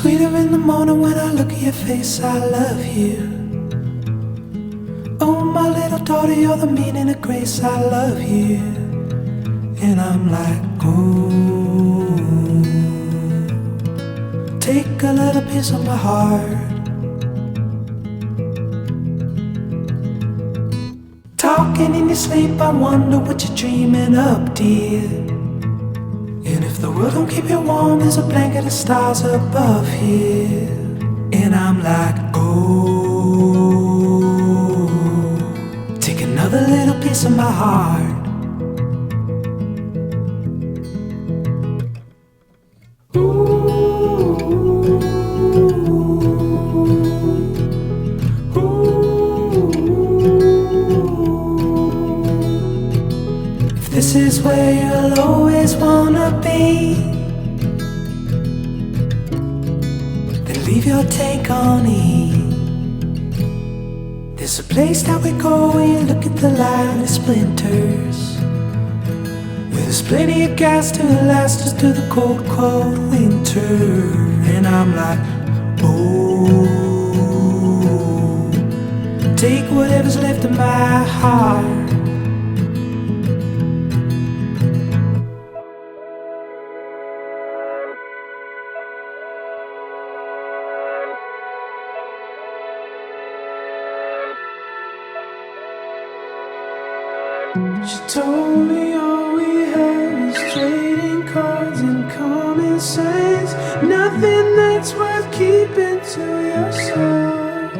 Sweeter in the morning when I look at your face, I love you. Oh, my little daughter, you're the meaning of grace, I love you. And I'm like, oh, take a little piece of my heart. Talking in your sleep, I wonder what you're dreaming up, dear. And if the world don't keep you warm, there's a blanket of stars above here. And I'm like, oh, take another little piece of my heart. This is where you'll always wanna be, then leave your take on E. There's a place that we go where you look at the light and it splinters, where there's plenty of gas to last us through the cold, cold winter. And I'm like, oh, take whatever's left of my heart. She told me all we had was trading cards and common sense, nothing that's worth keeping to yourself.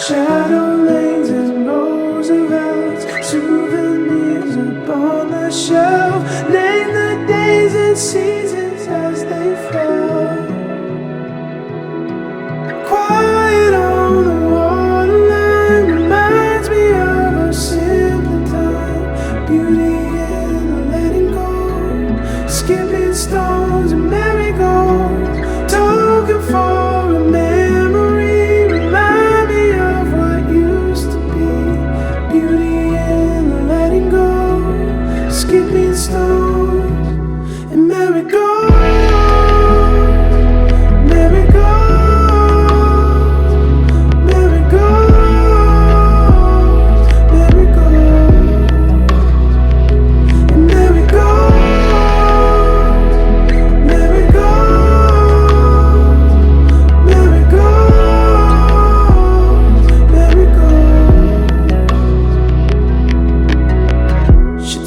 Shadow lanes and Roosevelts, souvenirs upon the shelf. Name the days and seasons as they fell. Quiet on the waterline reminds me of a simpler time. Beauty in the letting go, skipping stones and marigolds, talking for a memory. Remind me of what used to be. Beauty in the letting go, skipping stones and marigolds.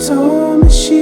Told me she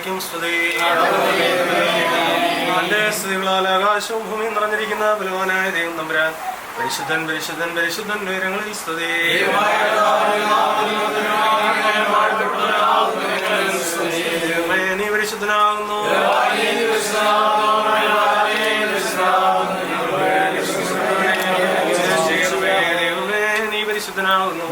എന്നേക്കും സ്തുതി. തന്റെ സ്തുതികളാൽ ആകാശവും ഭൂമിയും നിറഞ്ഞിരിക്കുന്ന ബലവാനായ ദൈവം തമ്പുരാൻ പരിശുദ്ധൻ പരിശുദ്ധൻ പരിശുദ്ധൻ ഉയരങ്ങളിൽ സ്തുതി. നീ പരിശുദ്ധനാകുന്നു. നീ പരിശുദ്ധനാകുന്നു.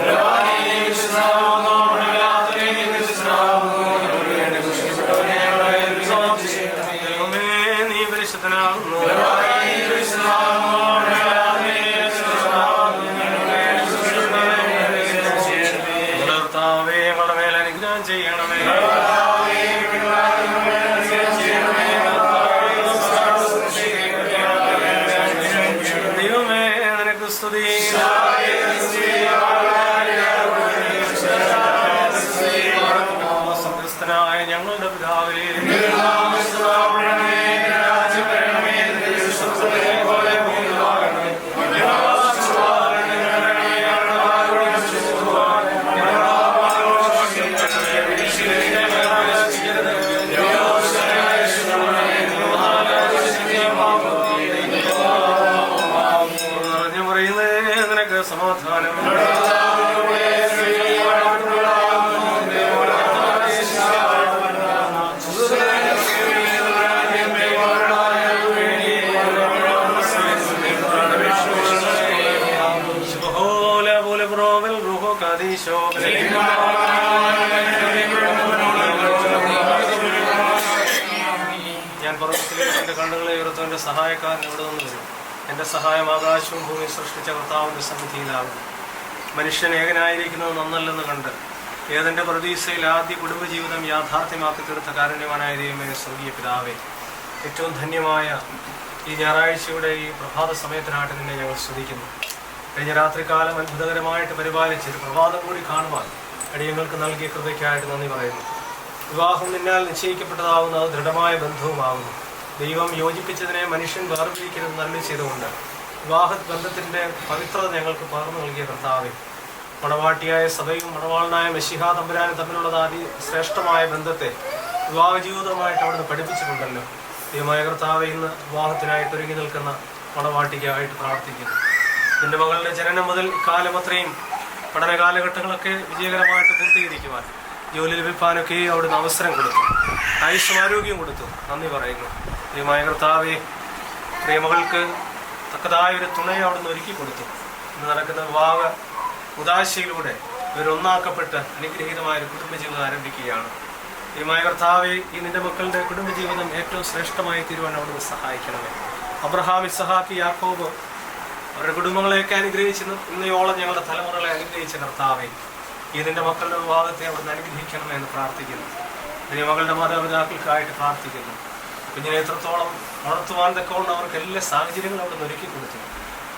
ഞങ്ങളുടെ പിതാവേ, സമാധാനം. ഞാൻ പർവ്വതത്തിലേക്ക് എൻ്റെ കണ്ണുകളെ ഉയർത്തും. എൻ്റെ സഹായക്കാരൻ എവിടെ നിന്ന് വരും? എൻ്റെ സഹായം ആകാശവും ഭൂമി സൃഷ്ടിച്ച കർത്താവിൻ്റെ സന്നിധിയിലാകും. മനുഷ്യൻ ഏകനായിരിക്കുന്നത് നന്നല്ലെന്ന് കണ്ട് ഏതെൻ്റെ പ്രതീക്ഷയിൽ ആദ്യ കുടുംബജീവിതം യാഥാർത്ഥ്യമാക്കി തീർത്ത കാരുണ്യവാനായ ദൈവമേ, സ്വർഗീയ പിതാവേ, ഏറ്റവും ധന്യമായ ഈ ഞായറാഴ്ചയുടെ ഈ പ്രഭാത സമയത്തിനായിട്ട് നിന്നെ ഞങ്ങൾ സ്തുതിക്കുന്നു. കഴിഞ്ഞ രാത്രികാലം അത്ഭുതകരമായിട്ട് പരിപാലിച്ച് ഒരു പ്രഭാതം കൂടി കാണുവാൻ അടിയങ്ങൾക്ക് നൽകിയ കൃപയ്ക്കായിട്ട് നന്ദി പറയുന്നു. വിവാഹം നിന്നാൽ നിശ്ചയിക്കപ്പെട്ടതാവുന്ന അത് ദൃഢമായ ബന്ധവുമാകുന്നു. ദൈവം യോജിപ്പിച്ചതിനെ മനുഷ്യൻ വേർപിരിക്കരുത് നല്ല ചെയ്തുകൊണ്ട് വിവാഹ ബന്ധത്തിൻ്റെ പവിത്രത ഞങ്ങൾക്ക് പകർന്നു നൽകിയ കർത്താവേ, മണവാട്ടിയായ സഭയും മണവാളനായ മെശിഹാ തമ്പുരാനും തമ്മിലുള്ള അതിശ്രേഷ്ഠമായ ബന്ധത്തെ വിവാഹ ജീവിതമായിട്ട് അവിടുന്ന് പഠിപ്പിച്ചിട്ടുണ്ടല്ലോ. ദൈവമായ കർത്താവെ, ഇന്ന് വിവാഹത്തിനായിട്ട് ഒരുങ്ങി നിൽക്കുന്ന മണവാട്ടിക്കായിട്ട് പ്രാർത്ഥിക്കുന്നു. എൻ്റെ മകളുടെ ജനനം മുതൽ കാലം അത്രയും പഠന കാലഘട്ടങ്ങളൊക്കെ വിജയകരമായിട്ട് പൂർത്തീകരിക്കുവാൻ, ജോലി ലഭിക്കാനൊക്കെ അവിടുന്ന് അവസരം കൊടുത്തു, ആയുസ്സും ആരോഗ്യം കൊടുത്തു. നന്ദി പറയുന്നു. ദൈവമായ കർത്താവെ, പ്രിയമകൾക്ക് തക്കതായ ഒരു തുണയെ അവിടുന്ന് ഒരുക്കി കൊടുത്തു. ഇന്ന് നടക്കുന്ന വിവാഹ ഉദാശയിലൂടെ ഇവരൊന്നാക്കപ്പെട്ട് അനുഗ്രഹീതമായൊരു കുടുംബജീവിതം ആരംഭിക്കുകയാണ്. ദൈവമായ കർത്താവെ, ഈ നിന്റെ മക്കളുടെ കുടുംബജീവിതം ഏറ്റവും ശ്രേഷ്ഠമായി തീരുവാൻ അവിടുന്ന് സഹായിക്കണമേ. അബ്രഹാം, ഇസ്ഹാക്ക്, യാക്കോബ് അവരുടെ കുടുംബങ്ങളെയൊക്കെ അനുഗ്രഹിച്ച് ഇന്നയോളം ഞങ്ങളുടെ തലമുറകളെ അനുഗ്രഹിച്ച കർത്താവെ, ഈ നിന്റെ മക്കളുടെ വിവാഹത്തെ അവിടുന്ന് അനുഗ്രഹിക്കണമേ എന്ന് പ്രാർത്ഥിക്കുന്നു. ദൈവമകളുടെ മാതാപിതാക്കൾക്കായിട്ട് പ്രാർത്ഥിക്കുന്നു. കുഞ്ഞിനെ എത്രത്തോളം ഉണർത്തുവാൻ തക്കവണ്ണം അവർക്ക് എല്ലാ സാഹചര്യങ്ങളും അവിടുന്ന് ഒരുക്കി കൊടുത്തു.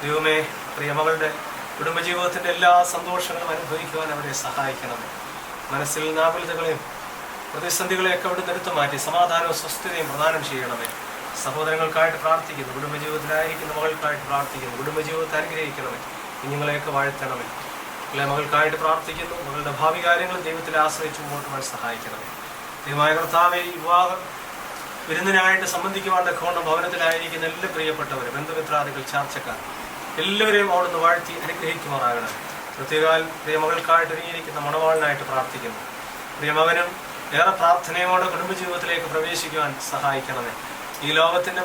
ദൈവമേ, പ്രിയമകളുടെ കുടുംബജീവിതത്തിൻ്റെ എല്ലാ സന്തോഷങ്ങളും അനുഭവിക്കുവാൻ അവരെ സഹായിക്കണമേ. മനസ്സിൽ വ്യാകുലതകളെയും പ്രതിസന്ധികളെയൊക്കെ അവിടുന്ന് എടുത്തു മാറ്റി സമാധാനവും സ്വസ്ഥതയും പ്രദാനം ചെയ്യണമേ. സഹോദരങ്ങൾക്കായിട്ട് പ്രാർത്ഥിക്കുന്നു. കുടുംബജീവിതത്തിലായിരിക്കുന്ന മകൾക്കായിട്ട് പ്രാർത്ഥിക്കുന്നു. കുടുംബജീവിതത്തെ അനുഗ്രഹിക്കണമേ. കുഞ്ഞുങ്ങളെയൊക്കെ വാഴ്ത്തണമേ. അല്ലെ മകൾക്കായിട്ട് പ്രാർത്ഥിക്കുന്നു. മകളുടെ ഭാവി കാര്യങ്ങൾ ദൈവത്തിൽ ആശ്രയിച്ച് മുമ്പോട്ട് പോകാൻ സഹായിക്കണമേ. ദൈവമായ കർത്താവെ, ഈ വിവാഹ വിരുന്നിനായിട്ട് സംബന്ധിക്കുവാൻ തക്കവണ്ണം ഭവനത്തിലായിരിക്കുന്ന എല്ലാ പ്രിയപ്പെട്ടവർ, ബന്ധുമിത്രാദികൾ, ചാർച്ചക്കാർ എല്ലാവരെയും അവിടുന്ന് വാഴ്ത്തി അനുഗ്രഹിക്കുമാറാകണം. പ്രത്യേകാൽ പ്രിയമകൾക്കായിട്ട് ഒരുങ്ങിയിരിക്കുന്ന മണവാളിനായിട്ട് പ്രാർത്ഥിക്കുന്നു. പ്രിയമകനും ഏറെ പ്രാർത്ഥനയോടെ കുടുംബജീവിതത്തിലേക്ക് പ്രവേശിക്കുവാൻ സഹായിക്കണമേ. ഈ ലോകത്തിൻ്റെ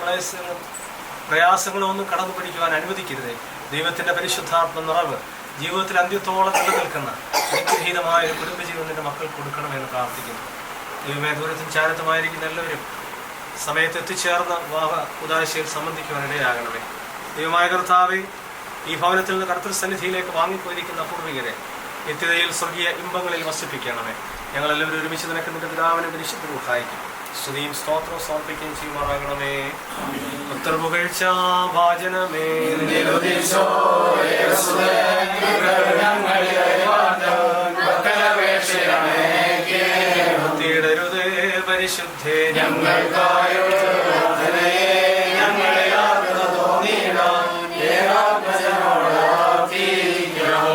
പ്രയാസങ്ങളും ഒന്നും കടന്നു പിടിക്കുവാൻ അനുവദിക്കരുതേ. ദൈവത്തിൻ്റെ പരിശുദ്ധാത്മ നിറവ് ജീവിതത്തിൽ അന്ത്യത്തോളം നിലനിൽക്കുന്ന അനുഗ്രഹീതമായ ഒരു കുടുംബജീവിതത്തിൻ്റെ മക്കൾക്ക് കൊടുക്കണമെന്ന് പ്രാർത്ഥിക്കുന്നു. ദൈവമേ, ദൂരത്തും ചാരത്തുമായിരിക്കുന്ന എല്ലാവരും സമയത്ത് എത്തിച്ചേർന്ന വിവാഹ ഉദാശയിൽ സംബന്ധിക്കുവാൻ ഇടയാകണമേ. ദൈവമായ കർത്താവെ, ഈ ഭവനത്തിൽ നിന്ന് കർത്തൃസന്നിധിയിലേക്ക് വാങ്ങിപ്പോയിരിക്കുന്ന പൂർവികരെ നിത്യതയിൽ സ്വർഗീയ ഇമ്പങ്ങളിൽ വസിപ്പിക്കണമേ. ഞങ്ങളെല്ലാവരും ഒരുമിച്ച് നിനക്ക് നിന്റെ പിതാവിനെ പരിശുദ്ധ സഹായിക്കും. സ്തുതിയും സ്തോത്രവും സമർപ്പിക്കുകയും ചെയ്യുമാറാകണമേ. പുത്രപുകഴ്ച ഭാജനമേ തീടരുതേ പരിശുദ്ധേ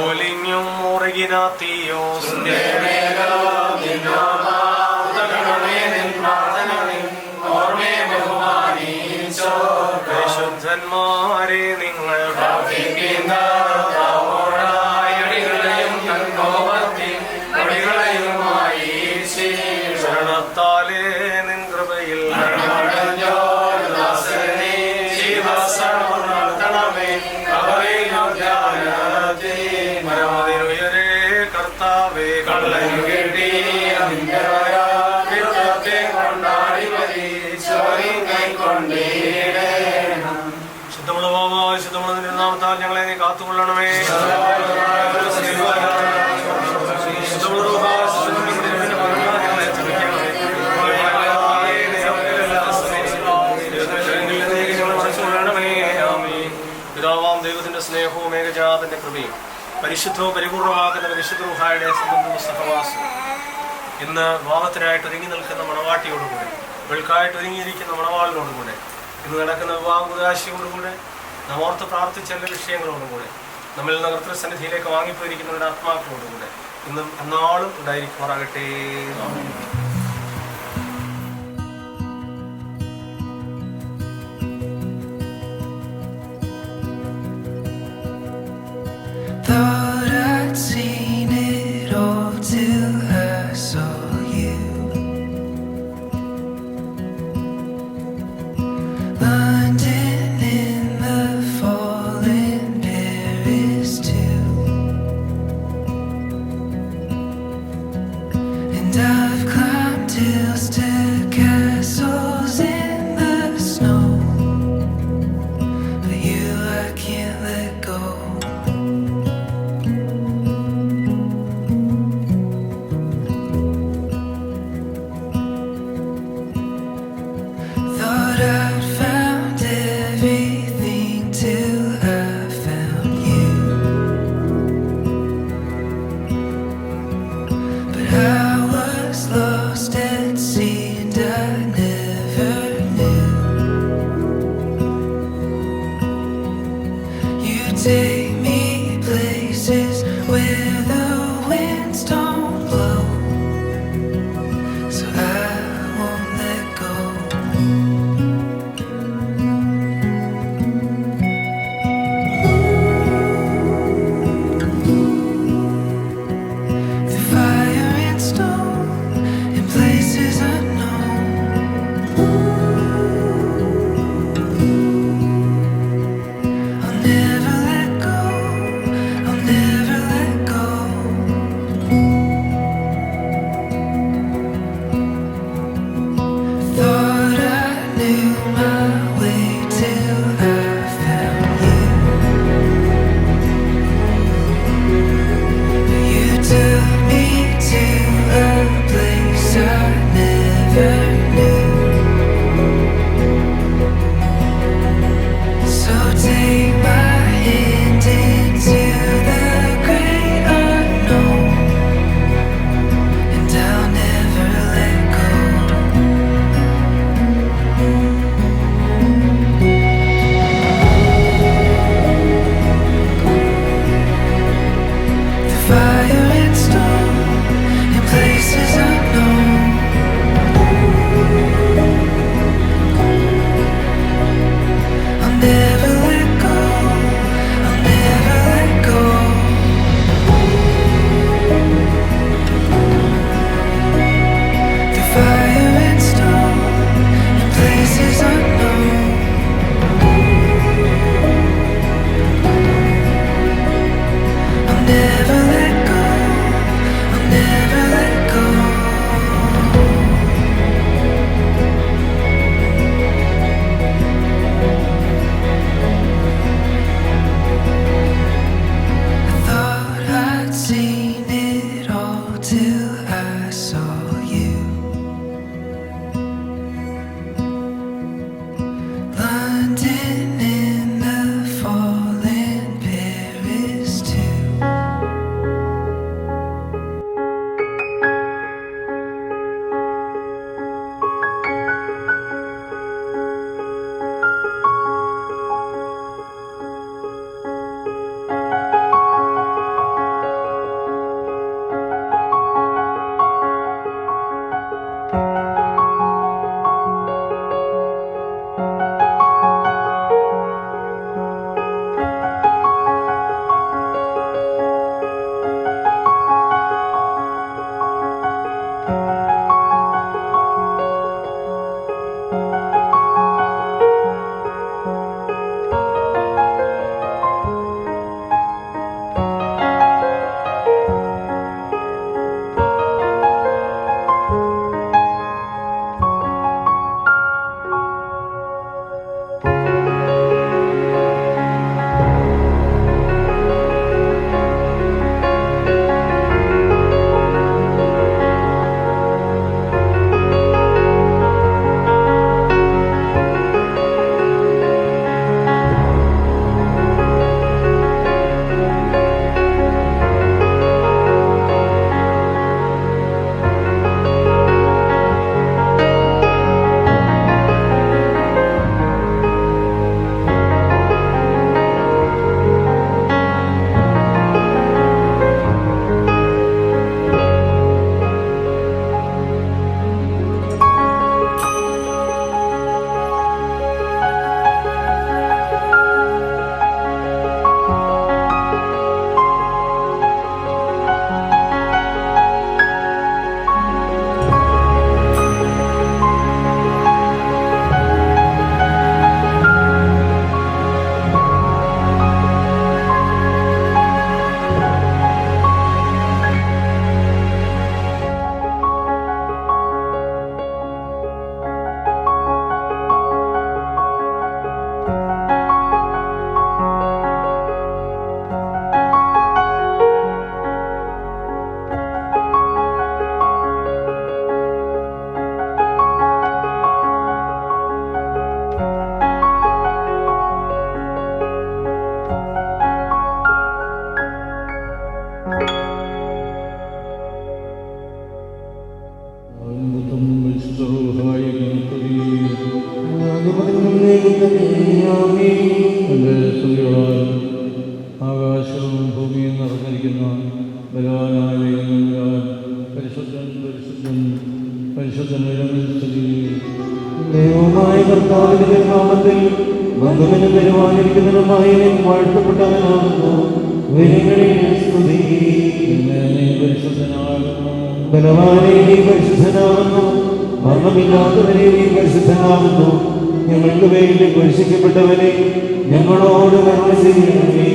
ോലിഞ്ഞും മുറുകിനാത്തിയോ പരമതിനുയരേ കർത്താവേ കള്ളനു കെട്ടി ശുദ്ധമുള്ള ഭാവമായി ശുദ്ധമുള്ള നാമത്താൽ ഞങ്ങളെ നീ കാത്തുകൊള്ളണമേ. പിതാവാം ദൈവത്തിന്റെ സ്നേഹവും ഏകജാതന്റെ കൃപയും പരിശുദ്ധവും പരിപൂർണമാകുന്ന പരിശുദ്ധ റൂഹായുടെ സംബന്ധവും സഹവാസവും ഇന്ന് വിവാഹത്തിനായിട്ട് ഒരുങ്ങി നിൽക്കുന്ന മണവാട്ടിയോടുകൂടെ, വെൾക്കായിട്ട് ഒരുങ്ങിയിരിക്കുന്ന മണവാളിനോടുകൂടെ, ഇന്ന് നടക്കുന്ന വിവാഹ ഉദാശയോടുകൂടെ, നാം ഓർത്ത് പ്രാർത്ഥിച്ച എല്ലാ വിഷയങ്ങളോടുകൂടെ, നമ്മിൽ നിന്ന് കർത്തൃസന്നിധിയിലേക്ക് വാങ്ങിപ്പോയിരിക്കുന്നവരുടെ ആത്മാക്കളോടുകൂടെ ഇന്നും എന്നാളും ഉണ്ടായിരിക്കുമാറാകട്ടെ. Thought I'd seen it all till I saw you. London in the fall in Paris too. And I've climbed hills to castles in the snow, but you I can't let go. Thought I'd found everything till I found you, but I was lost at sea and I never knew. You take me places where the winds don't blow, so I won't let go. എൻ്റെ സ്തുതികളാൽ ആകാശവും ഭൂമിയും നിറഞ്ഞിരിക്കുന്ന ബലവാനായ ദൈവം പരിശുദ്ധൻ പരിശുദ്ധൻ പരിശുദ്ധനിടങ്ങളിൽ സ്തുതി. ദൈവമായ കർത്താവിന്റെ നാമത്തിൽ വന്നവനും വരുവാനിരിക്കുന്നതുമായ വാഴ്ത്തപ്പെട്ടവനാകുന്നു. സ്തുതി. നീ പരിശുദ്ധനാകുന്നു. ബലവാനെ നീ പരിശുദ്ധനാകുന്നു. മരണമില്ലാത്തവനെ നീ പരിശുദ്ധനാകുന്നു. ഞങ്ങൾക്ക് വേണ്ടി കുരിശിക്കപ്പെട്ടവനെ ഞങ്ങളോട് കരുണ ചെയ്യണമേ.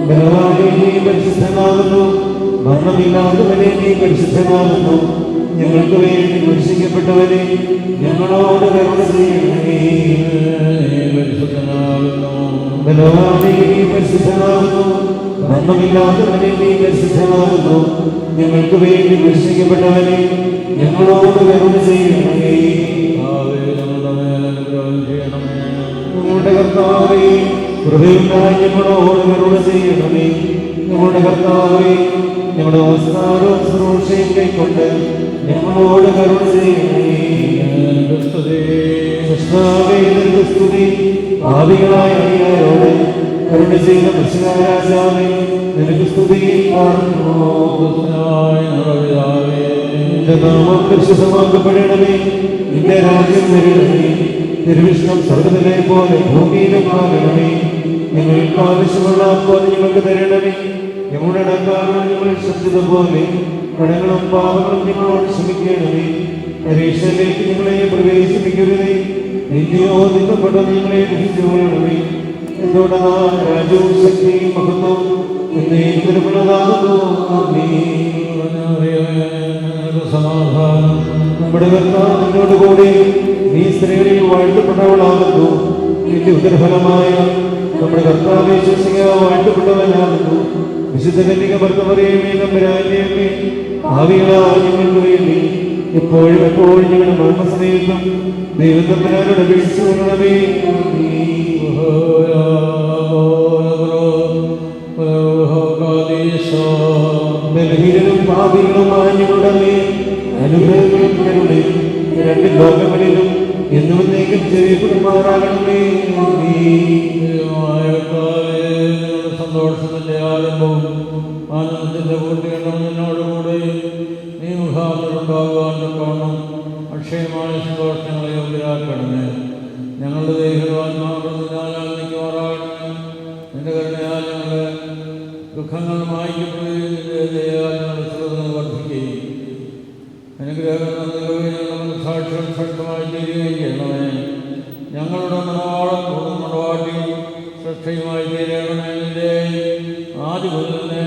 ബലവാനെ നീ പരിശുദ്ധനാകുന്നു. മരണമില്ലാത്തവനെ നീ പരിശുദ്ധനാകുന്നു. ഞങ്ങൾക്ക് വേണ്ടി കുരിശിക്കപ്പെട്ടവനെ ഞങ്ങളോട് കരുണ ചെയ്യണമേ. ബലവാനെ നീ പരിശുദ്ധനാകുന്നു. മരണമില്ലാത്തവനെ നീ പരിശുദ്ധനാകുന്നു. ഞങ്ങൾക്ക് വേണ്ടി കുരിശിക്കപ്പെട്ടവനെ ഞങ്ങളോട് കരുണ ചെയ്യണമേ. ഞങ്ങളുടെ കർത്താവേ, കൃപയുണ്ടായി ഞങ്ങളോട് കരുണ ചെയ്യണമേ. ഞങ്ങളുടെ കർത്താവേ, ഞങ്ങളുടെ അവസാനവും ശുശ്രൂഷയും കൈക്കൊണ്ട് ഞങ്ങളോട് കരുണ ചെയ്യണമേ. സ്തുതി. ഭാവികളായ അടിയാരോട് കരുണ ചെയ്ത രാജാവേ, നിനക്ക് സ്തുതി. നിന്റെ നാമം പരിശുദ്ധമാക്കപ്പെടണമേ. നിന്റെ രാജ്യം വരണമേ. തിരുവിഷ്ണം സ്വർഗ്ഗത്തിലെ പോലെ ഭൂമിയിലും ആകണമേ. ഞങ്ങൾക്ക് ആവശ്യമുള്ള അപ്പോൾ ഞങ്ങൾക്ക് തരണമേ. ഞങ്ങളുടെ ഇടക്കാരോട് ഞങ്ങൾ ശ്രദ്ധിച്ച പോലെ കടങ്ങളും പാപങ്ങളും ഞങ്ങളോട് ക്ഷമിക്കണമേ. പരീക്ഷയിലേക്ക് ഞങ്ങളെ പ്രവേശിപ്പിക്കരുതേ. നിന്റെയോ നിന്നപ്പെട്ട ഞങ്ങളെ രക്ഷിച്ചുകൊള്ളണമേ. എന്തുകൊണ്ടാ രാജ്യവും ശക്തിയും മഹത്വവും സമാധാനം. നമ്മുടെ കർത്താവിനോട് കൂടി നീ സ്ത്രീകളിൽ വാഴ്ത്തപ്പെട്ടവളാകുന്നു. നിന്റെ ഉദരഫലമായ നമ്മുടെ കർത്താവെ വിശ്വസിക്കുക വാഴ്ത്തപ്പെട്ടവനാകുന്നു. വിശുദ്ധ കന്യക ഭർത്തമറിയമേ, തമ്പുരാന്റെയമ്മേ, ഭാവികളായ ഞങ്ങൾക്ക് വേണ്ടി എപ്പോഴും എപ്പോഴും ഞങ്ങളുടെ മരണസമയത്തും ദൈവം തമ്പുരാനോട് അപേക്ഷിച്ചു കൊള്ളണമേ. ബലഹീനരും പാപികളുമായ ഞങ്ങളുടെ മേൽ അനുഗ്രഹങ്ങളും കരുണയും രണ്ട് ലോകങ്ങളിലും എന്നും എന്നേക്കും ചെറിയപ്പെടുമാറാകണമേ. സന്തോഷത്തിന്റെ ആരംഭവും ആനന്ദത്തിന്റെ പൂർത്തീകരണം നിന്നോടുകൂടെ നീ മുഖാന്തരമുണ്ടാകുവാൻ തക്കവണ്ണം അക്ഷയമായ സന്തോഷങ്ങളെ യോഗ്യരാക്കണമേ. ഞങ്ങളുടെ ദൈവവാത്മാവിനാൽ നിൽക്കുമാറാകണമേ. നിന്റെ കരുണയാൽ ഞങ്ങളുടെ ദുഃഖങ്ങൾ മായ്ക്കപ്പെടുകയും നിന്റെ ദയാൽ ഞങ്ങളുടെ സുഖങ്ങൾ വർദ്ധിക്കുകയും അനുഗ്രഹങ്ങൾ നൽകുകയും സാക്ഷ്യം ശക്തമായി തീരുകയും ചെയ്യണമേ. ഞങ്ങളുടെ മണവാട്ടി ശ്രദ്ധയുമായി തീരണമേ. നിന്റെ ആദ്യ മുതലിനെ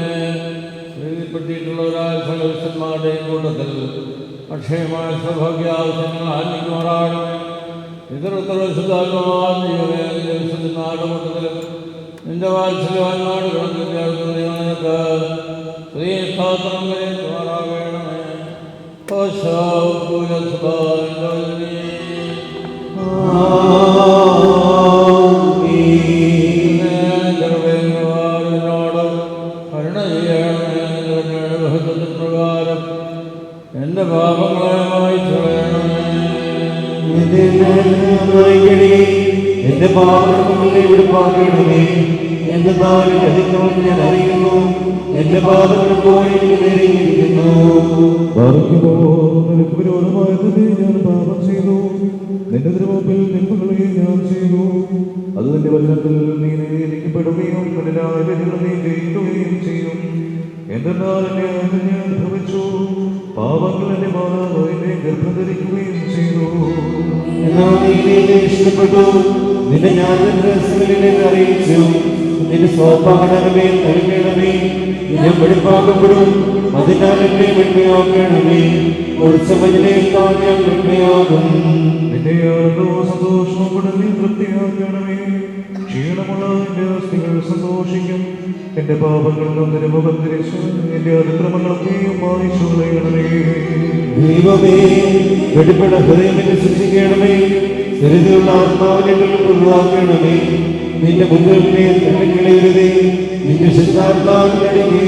പ്രീതിപ്പെടുത്തിയിട്ടുള്ളവരായ സകലന്മാരുടെയും കൂട്ടത്തിൽ അക്ഷയമായ സൗഭാഗ്യാവശ്യങ്ങൾ ആരംഭിക്കുമാറാകണമേ. ഇതരത്തിലുള്ള നിന്റെ വാത്സല്യവാന്മാട് കിടന്നിട്ട് സ്ത്രീസ്ഥാത്രം വരെമാറാകണമേ. കരുണ ചെയ്യണമേ. പ്രകാരം എന്റെ പാപങ്ങളെ മായ്ച്ചു കളയണമേ. എന്റെ പാപങ്ങളെ വിടുപ്പാക്കണമേ. എന്റെ നാളിൽ അധികം ഞാൻ അറിയുന്നു. എന്റെ പാപങ്ങൾ പോയി നേരിയിരിക്കുന്നു. നിനക്ക് വിരോധമായതിനെ ഞാൻ പാപം ചെയ്തു. നിന്റെ തിരുമുമ്പിൽ നിന്മകളെ ഞാൻ ചെയ്തു. അത് നിന്റെ വചനത്തിൽ നീ നീതിക്കപ്പെടുകയും നീ ജയിക്കുകയും ചെയ്യും. എന്തെന്നാൽ എന്നെ ഞാൻ ഭവിച്ചു. പാപങ്ങൾ എന്റെ മാതാവ് എന്നെ ഗർഭം ധരിക്കുകയും ചെയ്തു. എന്നാൽ നീ എന്നെ ഇഷ്ടപ്പെട്ടു. നിന്റെ ഞാൻ രഹസ്യങ്ങളിലെ അറിയിച്ചു. നിന്റെ സ്വഭാവമേ നൽകണമേ. ഞാൻ വെളിപ്പാക്കപ്പെടും. അതിനാൽ എന്നെ വെണ്മയാക്കണമേ. ഒളിച്ച മഞ്ഞിനേക്കാൾ ഞാൻ വെണ്മയാകും. നിന്റെ സന്തോഷവും നീ തൃപ്തിയാക്കണമേ. ക്ഷീണമുള്ള എന്റെ അസ്ഥികൾ സന്തോഷിക്കും. എന്റെ പാപങ്ങളും മുഖം തിരിച്ചു എന്റെ അതിക്രമങ്ങളൊക്കെയും മായിച്ചു കളയണമേ. ദൈവമേ, വെടിപ്പെട്ട ഹൃദയം എന്നെ സൃഷ്ടിക്കണമേ. സ്ഥിരതയുള്ള ആത്മാവിനെ ഒഴിവാക്കണമേ. നിന്റെ മുന്നിൽ തള്ളിക്കളയരുതേ. നിന്റെ ശുദ്ധാത്മാവിനടിക്കേ.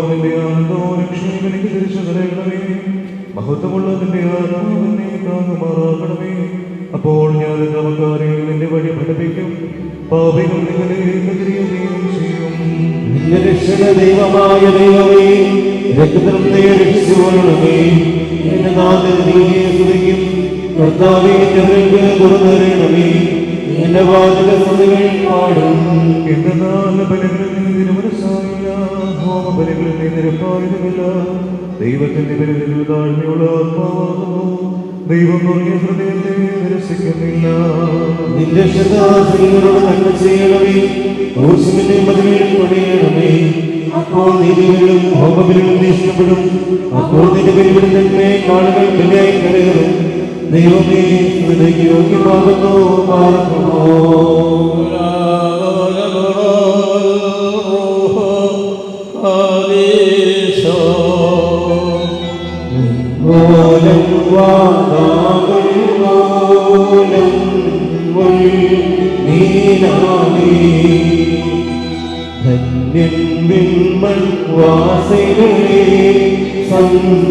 നിന്റെ ആനന്ദവും രക്ഷയും എനിക്ക് തിരിച്ചു തരയണമേ. മഹത്വമുള്ള നിന്റെ ആത്മാവിനെ താങ്ങുമാറാകണമേ. അപ്പോൾ ഞാൻ നമുക്കാരെ നിന്റെ വഴി പഠിപ്പിക്കും, പാപികൾ നിങ്ങളെ എതിരെയുകയും ചെയ്യും. നിന്റെ രക്ഷണ ദൈവമായ ദൈവമേ, രക്തം രക്ഷിച്ചുകൊള്ളണമേ. എന്റെ നാഥൻ നീയെ സ്തുതിക്കും. കർത്താവേ, ഞങ്ങൾക്ക് തുറന്നറിയണമേ. എന്റെ വാചക സ്തുതികൾ പാടും. എന്റെ നാല് ബലികളിൽ നീ നിരമനസായില്ല, ഹോമബലികളിൽ നീ നിരപ്പായതുമില്ല. ദൈവത്തിന്റെ ബലികളിൽ താഴ്മയുള്ള ആത്മാവാകുന്നു. ദൈവം തുടങ്ങിയ ഹൃദയത്തെ നിരസിക്കുന്നില്ല. നിന്റെ ശ്രദ്ധാശീലരോട് നന്മ ചെയ്യണമേ. ോഷിന്റെ മതിലുകൾ പണിയണമേ. അപ്പോൾ നീതികളും ഹോമബലികളും നീ ഇഷ്ടപ്പെടും. അപ്പോൾ നിന്റെ ബലിപിടുത്തങ്ങളെ കാളുകൾ ബലിയായി കരുതലും. ദൈവമേ, നിനക്ക് യോഗ്യമാകുന്നു. ധന്യൻ വാസികളെ സന്തോഷിപ്പിച്ചോ.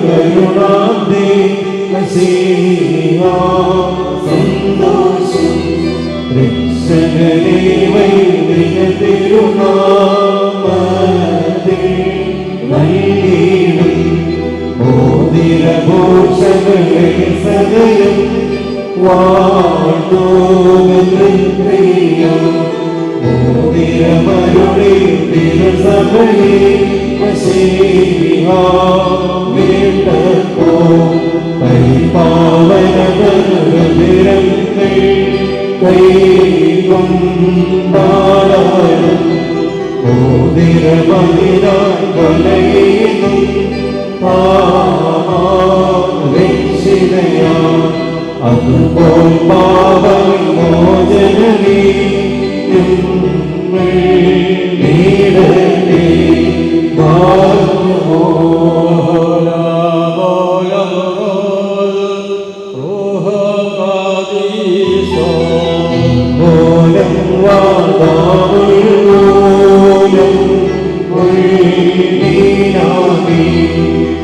കരുണാന്തി സന്തോഷം രക്ഷകനെ വൈദിക തിരുനാമത്തിൽ നൽകിയിടും. മോതിരഭൂഷകളെ സദയം വാഴ്ത്തുമെന്നറിയാം. മോതിരമരുളി തിരുസഭയെ വീട്ടപ്പോ പരിപാവനതരങ്ങൾ കൈകൊണ്ടാടവരും. മോതിരമതിരായി വലയുന്നു രക്ഷിതയാ. അതുപോൽ പാപമോചനമേ നേടട്ടെ.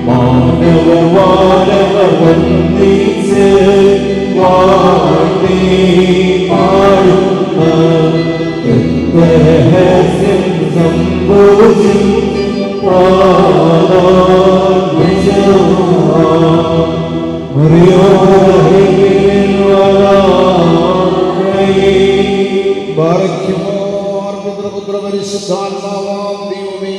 മാനവവാരവന്ദിച്ച് വാഴ്ത്തി പാടുന്ന രഹസ്യം സംഭോജം പരിശുദ്ധാത്മാവാം ദൈവമേ,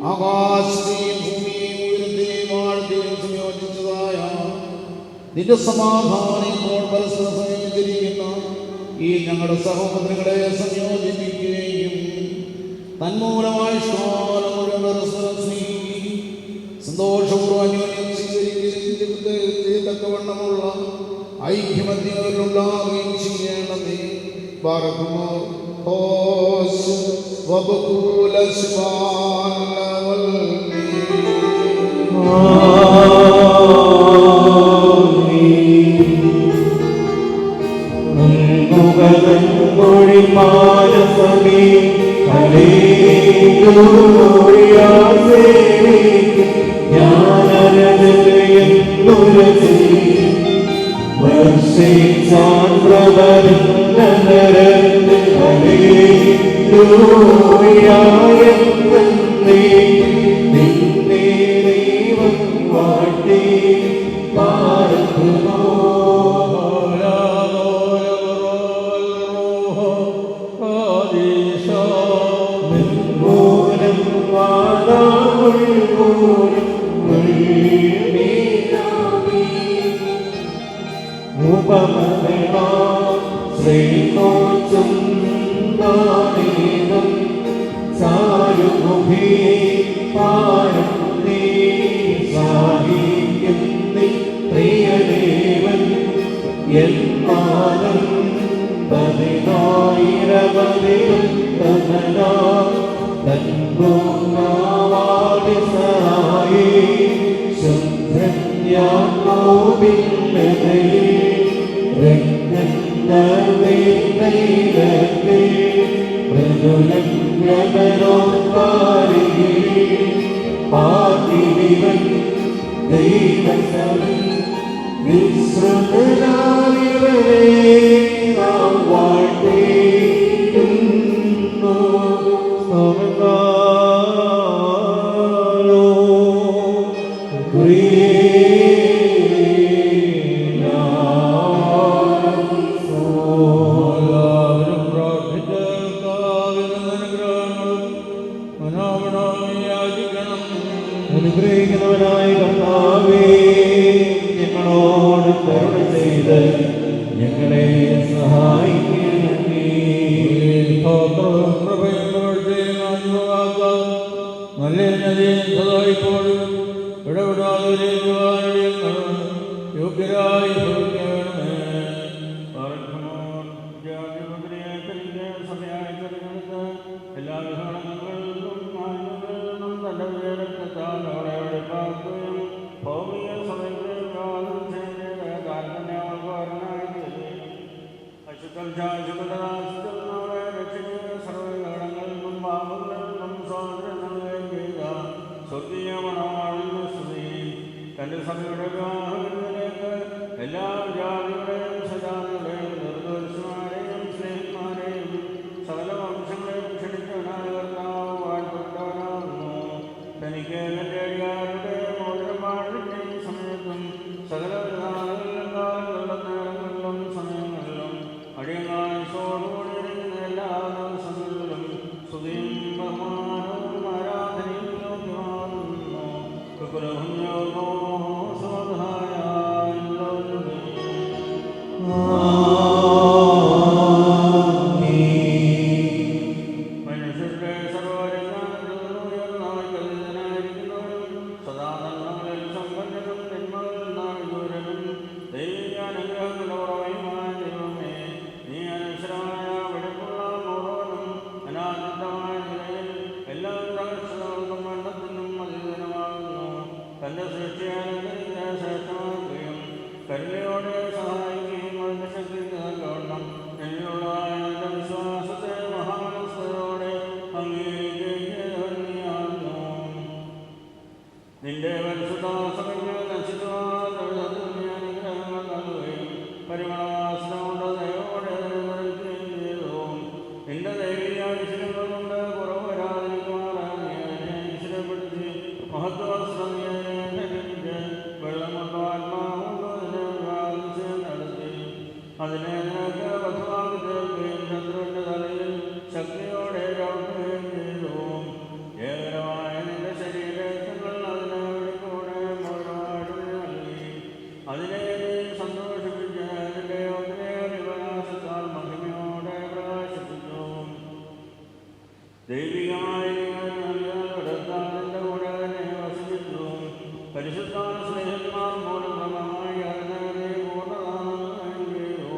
ആകാശത്തെയും ഭൂമിയെയും ഉയരത്തെയും ആഴത്തെയും സംയോജിച്ചതായ നിന്റെ സമാധാനം ഇപ്പോൾ പരസ്പരം സംയോജിച്ചിരിക്കുന്ന ഈ ഞങ്ങളുടെ സഹോദരങ്ങളെ സംയോജിപ്പിക്കുകയും തന്മൂലമായി കാലം മുഴുവൻ പരസ്പരം സ്നേഹിക്കുകയും സന്തോഷപൂർവ്വം അന്യോന്യം സ്വീകരിക്കുകയും തക്കവണ്ണമുള്ള ഐക്യമത്യങ്ങളിലുണ്ടാവുകയും ചെയ്യണമേ. ബാറക്കുമോ ഹോസ് വബകൂല ശിവാനവൽ മൊഴിമാനസമേ ജ്ഞാനരജയന്നുരചി വർഷിച്ചാൻ പ്രവരുന്നരത്ത് ഹല്ലേലൂയായെന്നേ. നിന്നെ ദൈവം വാഴ്ത്തി പാടുന്നു. അനുഗ്രഹിക്കുന്നവനായ കർത്താവേ, ഞങ്ങളോട് കരുണ ചെയ്ത് ഞങ്ങളെ സഹായിക്കണമേ. നല്ല നദിയെ സദായിപ്പോഴും ഇടപെടാതെ യോഗ്യരായി ഭവിക്കണമേ. എല്ലാ വിഹരണങ്ങളിലും മാന്യതകളിലും തന്റെ വിജയരക്തത്താൽ അവളെ വെളിപ്പാക്കുകയും ഭൗമിക സമയത്ത് വിവാദം ചെയ്ത് കാരണനെ അവൾക്ക് വരനായി തീരുകയും അശുദ്ധം ശാശ്വതരാശുദ്ധം അവളെ രക്ഷിച്ച് സർവ്വഘടങ്ങളിൽ നിന്നും പാപങ്ങളിൽ നിന്നും സ്വാതന്ത്ര്യം നൽകുകയും ചെയ്ത സ്വർഗീയ മണവാളിന്റെ സ്തുതി. തന്റെ സഭയുടെ വിവാഹങ്ങളിലേക്ക് എല്ലാ ജാതികളെയും സജാതികളെയും നിർദ്ദോഷന്മാരെയും സ്നേഹിതന്മാരെയും സകല വംശങ്ങളെയും ക്ഷണിച്ചവനായ കർത്താവ് വാഴ്ത്തപ്പെട്ടവനാകുന്നു. തനിക്ക് അടിയാരുടെ മോചനപാടിന്റെയും സമയത്തും സകല വിധാനങ്ങളിലും നേരങ്ങളിലും സമയങ്ങളിലും അടിയങ്ങായോടുകൂടിയിരിക്കുന്ന എല്ലാ ദിവസങ്ങളിലും സ്തുതിയും ബഹുമാനവും ആരാധനയും യോഗ്യമാകുന്നു. മനുഷ്യരുടെ സർവ്വരജ്ഞാനത്തിലുയർന്നവരിക്കുന്നവരും സദാനന്ദങ്ങളിൽ സമ്പന്നരും തിന്മകളിൽ നിന്നായി ദൂരനും ദൈവിക അനുഗ്രഹങ്ങളുടെ ഉറവയുമായ ദൈവമേ, നീ അനശ്വരമായ വെടിപ്പുള്ള നൂറോനും അനാദിതമായ നിലയിൽ എല്ലാ രഹസ്യങ്ങൾക്കും വെള്ളത്തിനും അതീതനുമാകുന്നു. തന്റെ സൃഷ്ടിയാലങ്കരിച്ച് ശ്രേഷ്ഠമാക്കുകയും കരുണയോടെ സഹായിക്കുകയും അതിന്റെ ശക്തിക്ക് തക്കവണ്ണം എന്നിലുള്ള എന്റെ വിശ്വാസത്തെ മഹാനസ്ഥയോടെ അംഗീകരിക്കുകയും നീയാകുന്നു. നിന്റെ പരിശുദ്ധ സഭയ്ക്ക് നശിക്കുവാൻ അനുഗ്രഹങ്ങൾ നൽകുകയും പരിമളവാസന കൊണ്ട് ദൈവോടെ നിറയ്ക്കുകയും ചെയ്തു. നിന്റെ ദൈവിക വിഷയങ്ങൾ കൊണ്ട് കുറവ് വരാതിരിക്കുവാൻ നീ അതിനെ നിശ്ചയപ്പെടുത്തി മഹത്വവസ്ത്രം ധരിച്ച് വെള്ളം കൊണ്ട് ആത്മാവുകൊണ്ട് അതിനെ വിവാഹനിശ്ചയം നടത്തി. അതിനെ നിനക്ക് വധുവാക്കി തീർക്കുകയും ചന്ദ്രന്റെ തലയിൽ ശക്തിയോടെ ചവിട്ടുകയും ചെയ്തു. ഏകരമായ നിന്റെ ശരീരങ്ങൾ അതിനെ വെടിപ്പോടെ മുഴുവനായിട്ട് നൽകി. അതിനെ സന്തോഷിപ്പിച്ച് അതിന്റെ ഒത്തിരിയേറെ വിനാശത്താൽ മഹിമയോടെ പ്രകാശിപ്പിച്ചു. ദൈവികമായ നിന്റെ കൂടെ അതിനെ വസിപ്പിച്ചു. പരിശുദ്ധ സ്നേഹന്മാർ മൂലം ക്രമമായി അതിനെ പൂർണ്ണതാക്കുകയും ചെയ്തു.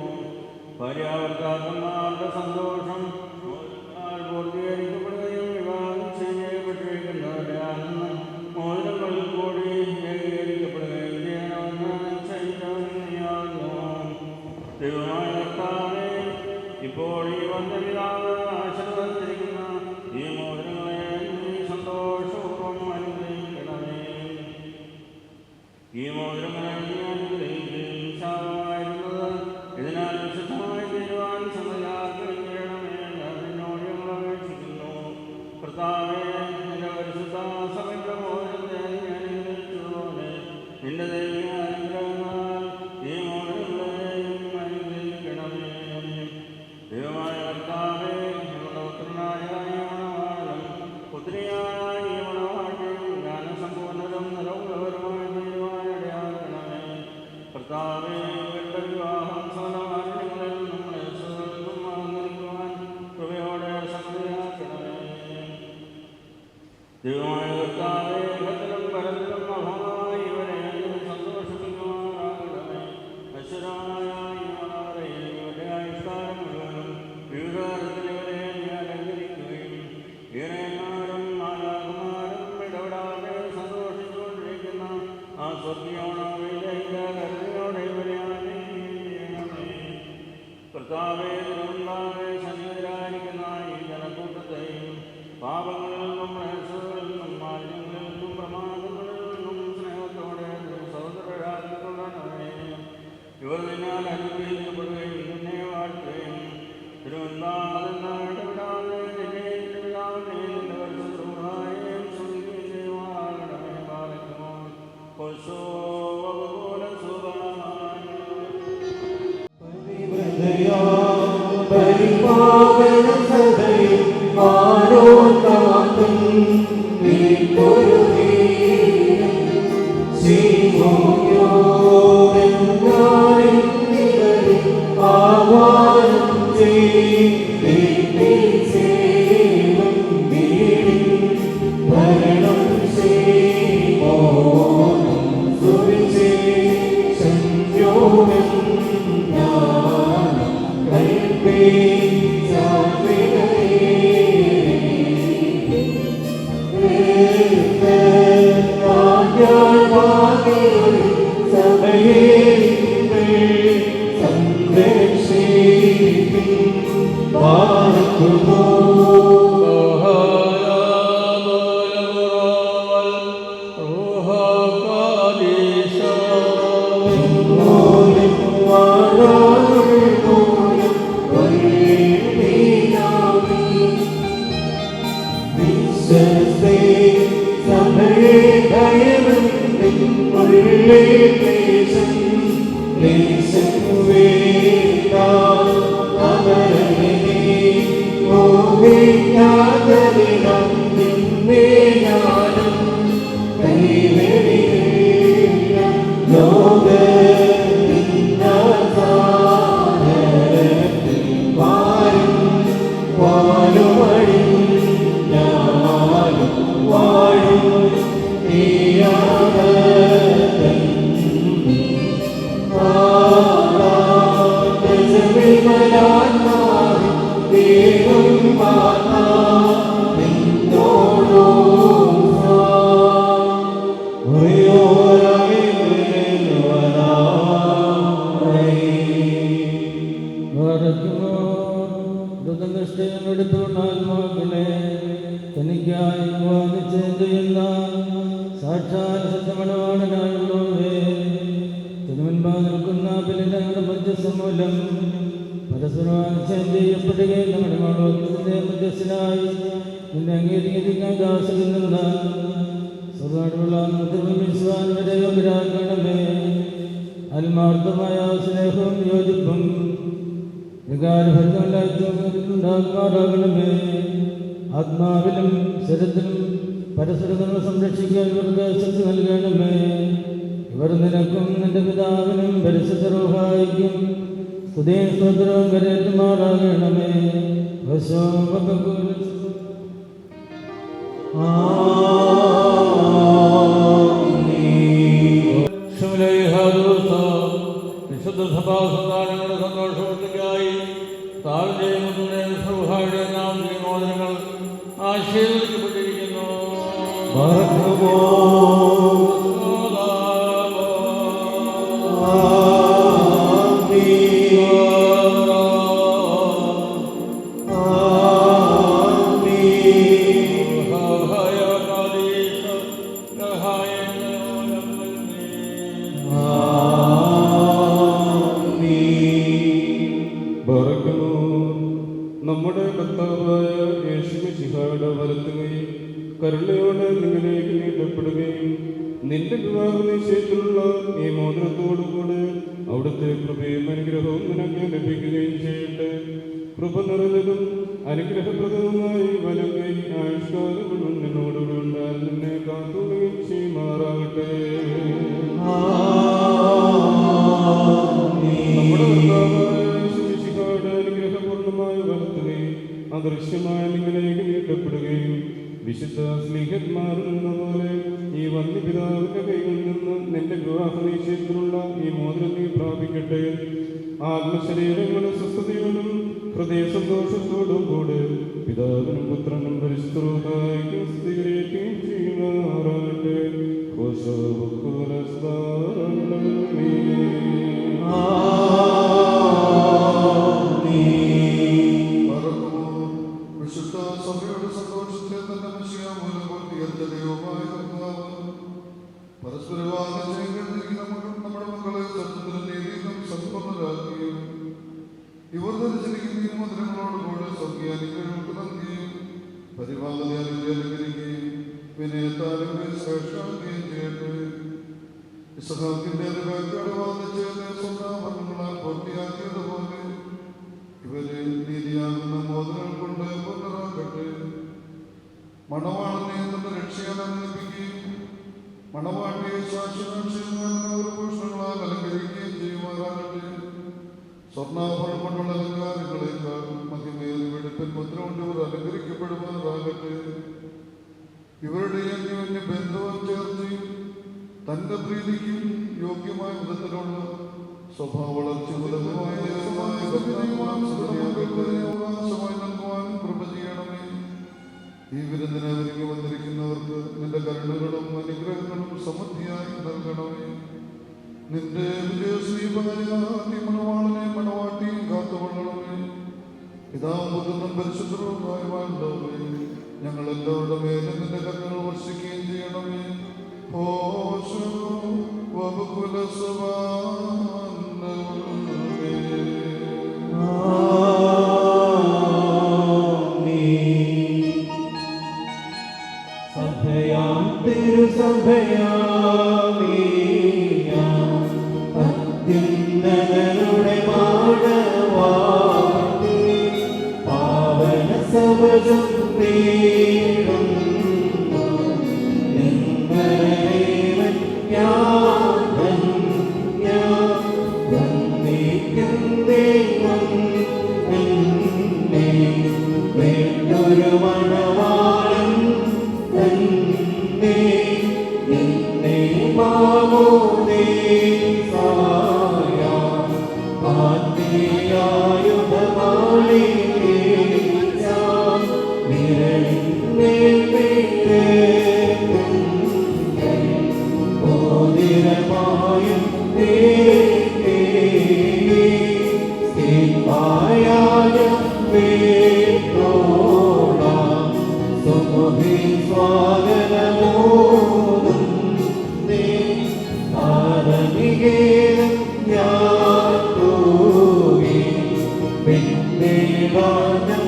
ഭാര്യാഭർത്താക്കന്മാരുടെ സന്തോഷം പൂർത്തീകരിക്കപ്പെടുകയും വിവാഹം ചെയ്യപ്പെട്ടിരിക്കുന്നവരുടെ ആനന്ദം മോതിരങ്ങളിൽ കൂടി ഏകീകരിക്കപ്പെടുകയും ചെയ്യണമെന്ന് നിശ്ചയിച്ചവനെയാകുന്നു. ദൈവമായ കർത്താവേ, ഇപ്പോൾ ഈ വന്ദപിതാവ് ആശീർവദിച്ചിരിക്കുന്ന ഈ മോതിരങ്ങളെ നീ സന്തോഷപൂർവ്വം അനുഗ്രഹിക്കണമേ. ഈ മോതിരങ്ങളെ നീ അനുഗ്രഹിക്കുകയും ശാപമായിരുന്നത് ഇതിനാൽ വിശുദ്ധമായി തീരുവാൻ സമ്മതിയാക്കുകയും ചെയ്യണമേ എന്ന് നിന്നോട് ഞങ്ങൾ അപേക്ഷിക്കുന്നു. കർത്താവേ, നിന്റെ പരിശുദ്ധ സഭയുടെ മോതിരത്തെ നീ അനുഗ്രഹിച്ചതുപോലെ നിന്റെ ദൈവിക അനുഗ്രഹങ്ങളാൽ ഈ മോതിരങ്ങളെയും അനുഗ്രഹിക്കണമേ. ദൈവമായ കർത്താവേ, ഞങ്ങളുടെ പുത്രനായ ഈ മണവാളനും പുത്രിയായ ഈ മണവാട്ടിയും ജ്ഞാനസമ്പൂർണ്ണരും നിലവുള്ളവരുമായി തീരുവാൻ ഇടയാക്കണമേ. കർത്താവേ, ഇവരുടെ വിവാഹം സകലമാലിന്യങ്ങളിൽ നമ്മളെ സുഖം അലങ്കരിക്കുവാൻ കൃപയോടെ സമ്മതിയാക്കണമേ. ദൈവമായ കർത്താവേ, ഭദ്രം പരത്തിലും മഹമായി ഇവരെ സന്തോഷിപ്പിക്കുവാനാകണമേ. അശ്വരായ ഈ മണവാളയെ ഇവരുടെ ആയുഷ്കാലം മുഴുവനും വിവിധ തരത്തിൽ ഇവരെ നീ അലങ്കരിക്കുകയും ഈറന്മാരും മാലാഖമാരും ഇടപെടാതെ സന്തോഷിച്ചുകൊണ്ടിരിക്കുന്ന ആ സ്വർഗീയോണവയിലേക്ക് കരുതയോടെ ഇവരെ ആനയിക്കുകയും ചെയ്യണമേ. കർത്താവേ, നിന്നുണ്ടാകെ സന്നിഹിതരായിരിക്കുന്ന ഈ ജനക്കൂട്ടം പരിപാവന സഭയിൽ ആരോ കാത്തും നീക്കൊരു വീരം ശ്രീമോയോരെന്നാരിവരിൽ ആഹ്വാനം ചെയ്തേവം വീടിൻ ഭരണം ശ്രീമോനം സുവിശേഷം യോനം ജ്ഞാനം കൽപ്പേ ആത്മാർത്ഥമായ സ്നേഹവും യോജിപ്പും വികാരഭരിതമല്ലാത്തേ ആത്മാവിലും ശരീരത്തിലും പരസ്പരം സംരക്ഷിക്കാൻ ഇവർക്ക് ശക്തി നൽകണമേ. ഇവർ നിനക്കും നിന്റെ പിതാവിനും പരിശുദ്ധ റൂഹായിക്കും സ്തുതിയും സ്തോത്രവും കരേറ്റുമാറാകണമേ. വിശുദ്ധ സഭാസന്താനങ്ങളുടെ സന്തോഷവൃത്തിക്കായി താഴ്ചയും സൗഹായുടെ നാമോദരങ്ങൾ ആശീർവദിക്കപ്പെട്ടിരിക്കുന്നു. നമ്മുടെ കർത്താവായ യേശുമിശിഹായുടെ വലത്തുകയും കരുണയോടെ നിങ്ങളിലേക്ക് നീട്ടപ്പെടുകയും നിന്റെ വിവാഹ നിശ്ചയത്തിലുള്ള ഈ മോതിരത്തോടുകൂടെ അവിടുത്തെ കൃപയും അനുഗ്രഹവും നിനക്ക് ലഭിക്കുകയും ചെയ്യട്ടെ. കൃപ നിറഞ്ഞതും അനുഗ്രഹപ്രദവുമായി വലങ്കൈ ആയുഷ്കാലങ്ങളും നിന്നോടുകൂടെ ഉണ്ടാൽ നിന്നെ കാത്തുകയും ചെയ്യുമാറാകട്ടെ. നമ്മുടെ കർത്താവായ യേശുമിശിഹായുടെ അനുഗ്രഹപൂർണ്ണമായി വളർത്തുകയും അദൃശ്യമായ നിങ്ങളിലേക്ക് നീട്ടപ്പെടുകയും വിശുദ്ധ സ്നേഹന്മാർ എന്ന പോലെ ഈ വന്യപിതാവിന്റെ കൈകളിൽ നിന്ന് നിന്റെ വിവാഹ നിശ്ചയത്തിലുള്ള ഈ മോതിരം നീ പ്രാപിക്കട്ടെ. ആത്മശരീരങ്ങളുടെ സ്വസ്ഥതയോടും ഹൃദയ സന്തോഷത്തോടും കൂടെ പിതാവിനും പുത്രനും പരിശുദ്ധരും സ്ഥിരീകരിക്കുകയും ചെയ്യുമാറാകട്ടെ. വിശുദ്ധ സഭയുടെ സന്തോഷത്തെ തന്നെ മനുഷ്യ മൂലം പൂർത്തീകരിച്ച ദൈവമായ കർത്താവ് പരസ്പരവാദം നമ്മുടെ മക്കളെ സത്യത്തിലും നീതിയിലും സമ്പന്നരാക്കുകയും ഇവർ ധരിച്ചിരിക്കുന്ന ഈ മുദ്രങ്ങളോടുകൂടെ സ്വർഗീയാനുഗ്രഹങ്ങൾക്ക് നൽകുകയും പരിപാലന അനുഗ്രഹിക്കുകയും വിനയത്താലും ശ്രേഷ്ഠാക്കുകയും ചെയ്യട്ടെ. ഇസ്ഹാക്കിന്റെ വാദിച്ച് സ്വന്തം ഭരണങ്ങളാൽ പൂർത്തിയാക്കിയതുപോലെ മണവാളനെ തന്റെ രക്ഷയാൽ അനുഭവിക്കുകയും മണവാട്ടിയെ ശാശ്വതഭൂഷണങ്ങളാൽ അലങ്കരിക്കുകയും ചെയ്യുമാറാകട്ടെ. സ്വർണ്ണാഭരണം കൊണ്ടുള്ള അലങ്കാരങ്ങളേക്കാൾ മഹിമേറിയ വെടിപ്പൻ മുദ്ര കൊണ്ട് ഇവർ അലങ്കരിക്കപ്പെടുമാറാകട്ടെ. ഇവരുടെ അന്യോന്യ ബന്ധവും ചേർച്ചയും തന്റെ പ്രീതിക്കും യോഗ്യമായ വിധത്തിലുള്ള സ്വഭാവ വളർച്ച ഉലകമായ അവകാശമായി നൽകുവാനും കൃപ ചെയ്യണമേ. ഈ വിരുന്നിനെ ഒരുങ്ങി വന്നിരിക്കുന്നവർക്ക് നിന്റെ കരുണകളും അനുഗ്രഹങ്ങളും സമൃദ്ധിയായി നൽകണമേ. നിന്റെ വിജയശ്രീഭാര്യ മണവാളനെ മണവാട്ടിയും കാത്തുകൊള്ളണമേ. പിതാവും പുത്രനും പരിശുദ്ധവുമായുള്ളവേ, ഞങ്ങൾ എല്ലാവരുടെ മേലും നിന്റെ കരുണകൾ വർഷിക്കുകയും ചെയ്യണമേ. അത്യുന്നതരുടെ പാടവാടി പാവന സവജം വേണ്ടൊരു മണവാളൻ തന്നെ എന്നെ മാമോദേ സായ ആദ്യായുധമാളി ഓതിരമായും സ്വാഗതമോദം ആരണികേരം ഞാൻ പോകി പിന്നെ വാനം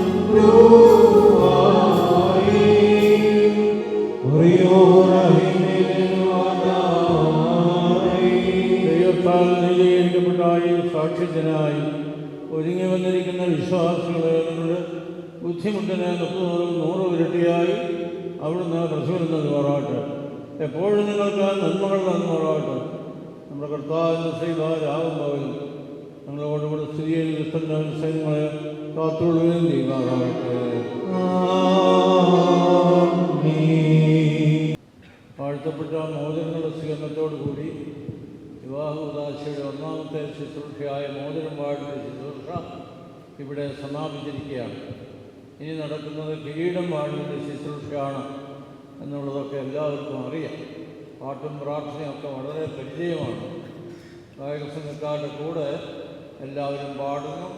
ദൈവത്താൽ നിജീകരിക്കപ്പെട്ടായി സാക്ഷ്യത്തിനായി ഒരുങ്ങി വന്നിരിക്കുന്ന വിശ്വാസികളെ നിങ്ങളുടെ ബുദ്ധിമുട്ടിനെ 100 ഇരട്ടിയായി അവിടുന്ന് പ്രചോദനം മാറാട്ടെ. എപ്പോഴും നിങ്ങൾക്ക് നന്മകൾ നന്മാറാട്ടെ. നമ്മുടെ കർത്താവിൻ്റെ ശ്രീഭാരാകുമ്പോൾ ഞങ്ങളോടുകൂടെ സ്ഥിതി ചെയ്ത് സൈന്യങ്ങളെ കാത്തുകൊള്ളുകയും ചെയ്യുമാറാകട്ടെ. വാഴ്ത്തപ്പെട്ട മോചനങ്ങളുടെ സ്വീകരണത്തോടു കൂടി വിവാഹ ഉദാശയുടെ ഒന്നാമത്തെ ശുശ്രൂഷയായ മോചനം വാഴുന്ന ശുശ്രൂഷ ഇവിടെ സമാപിച്ചിരിക്കുകയാണ്. ഇനി നടക്കുന്നത് കിരീടം വാഴുന്ന ശുശ്രൂഷയാണ് എന്നുള്ളതൊക്കെ എല്ലാവർക്കും അറിയാം. പാട്ടും പ്രാർത്ഥനയൊക്കെ വളരെ പരിചയമാണ്. ഗായക സംഘക്കാരുടെ കൂടെ എല്ലാവരും പാടുന്നു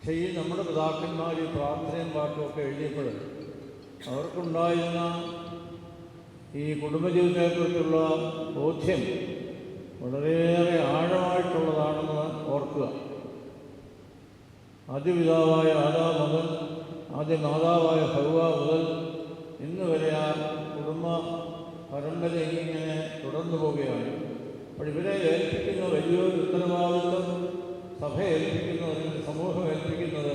ചെയ്യും. നമ്മുടെ പിതാക്കന്മാർ ഈ പ്രാർത്ഥനയും പാട്ടുമൊക്കെ എഴുതിയപ്പോൾ അവർക്കുണ്ടായിരുന്ന ഈ കുടുംബജീവിതത്തെക്കുറിച്ചുള്ള ബോധ്യം വളരെയേറെ ആഴമായിട്ടുള്ളതാണെന്ന് ഓർക്കുക. ആദ്യപിതാവായ ആദാം മുതൽ ആദ്യ മാതാവായ ഹവ്വ മുതൽ ഇന്ന് വരെ ആ കുടുംബ പരമ്പര ഇങ്ങനെ തുടർന്നു പോവുകയാണ്. അപ്പോൾ ഇവരെ ഏൽപ്പിക്കുന്ന വലിയൊരു ഉത്തരവാദിത്വം സഭ ഏൽപ്പിക്കുന്നത്, അല്ലെങ്കിൽ സമൂഹം ഏൽപ്പിക്കുന്നത്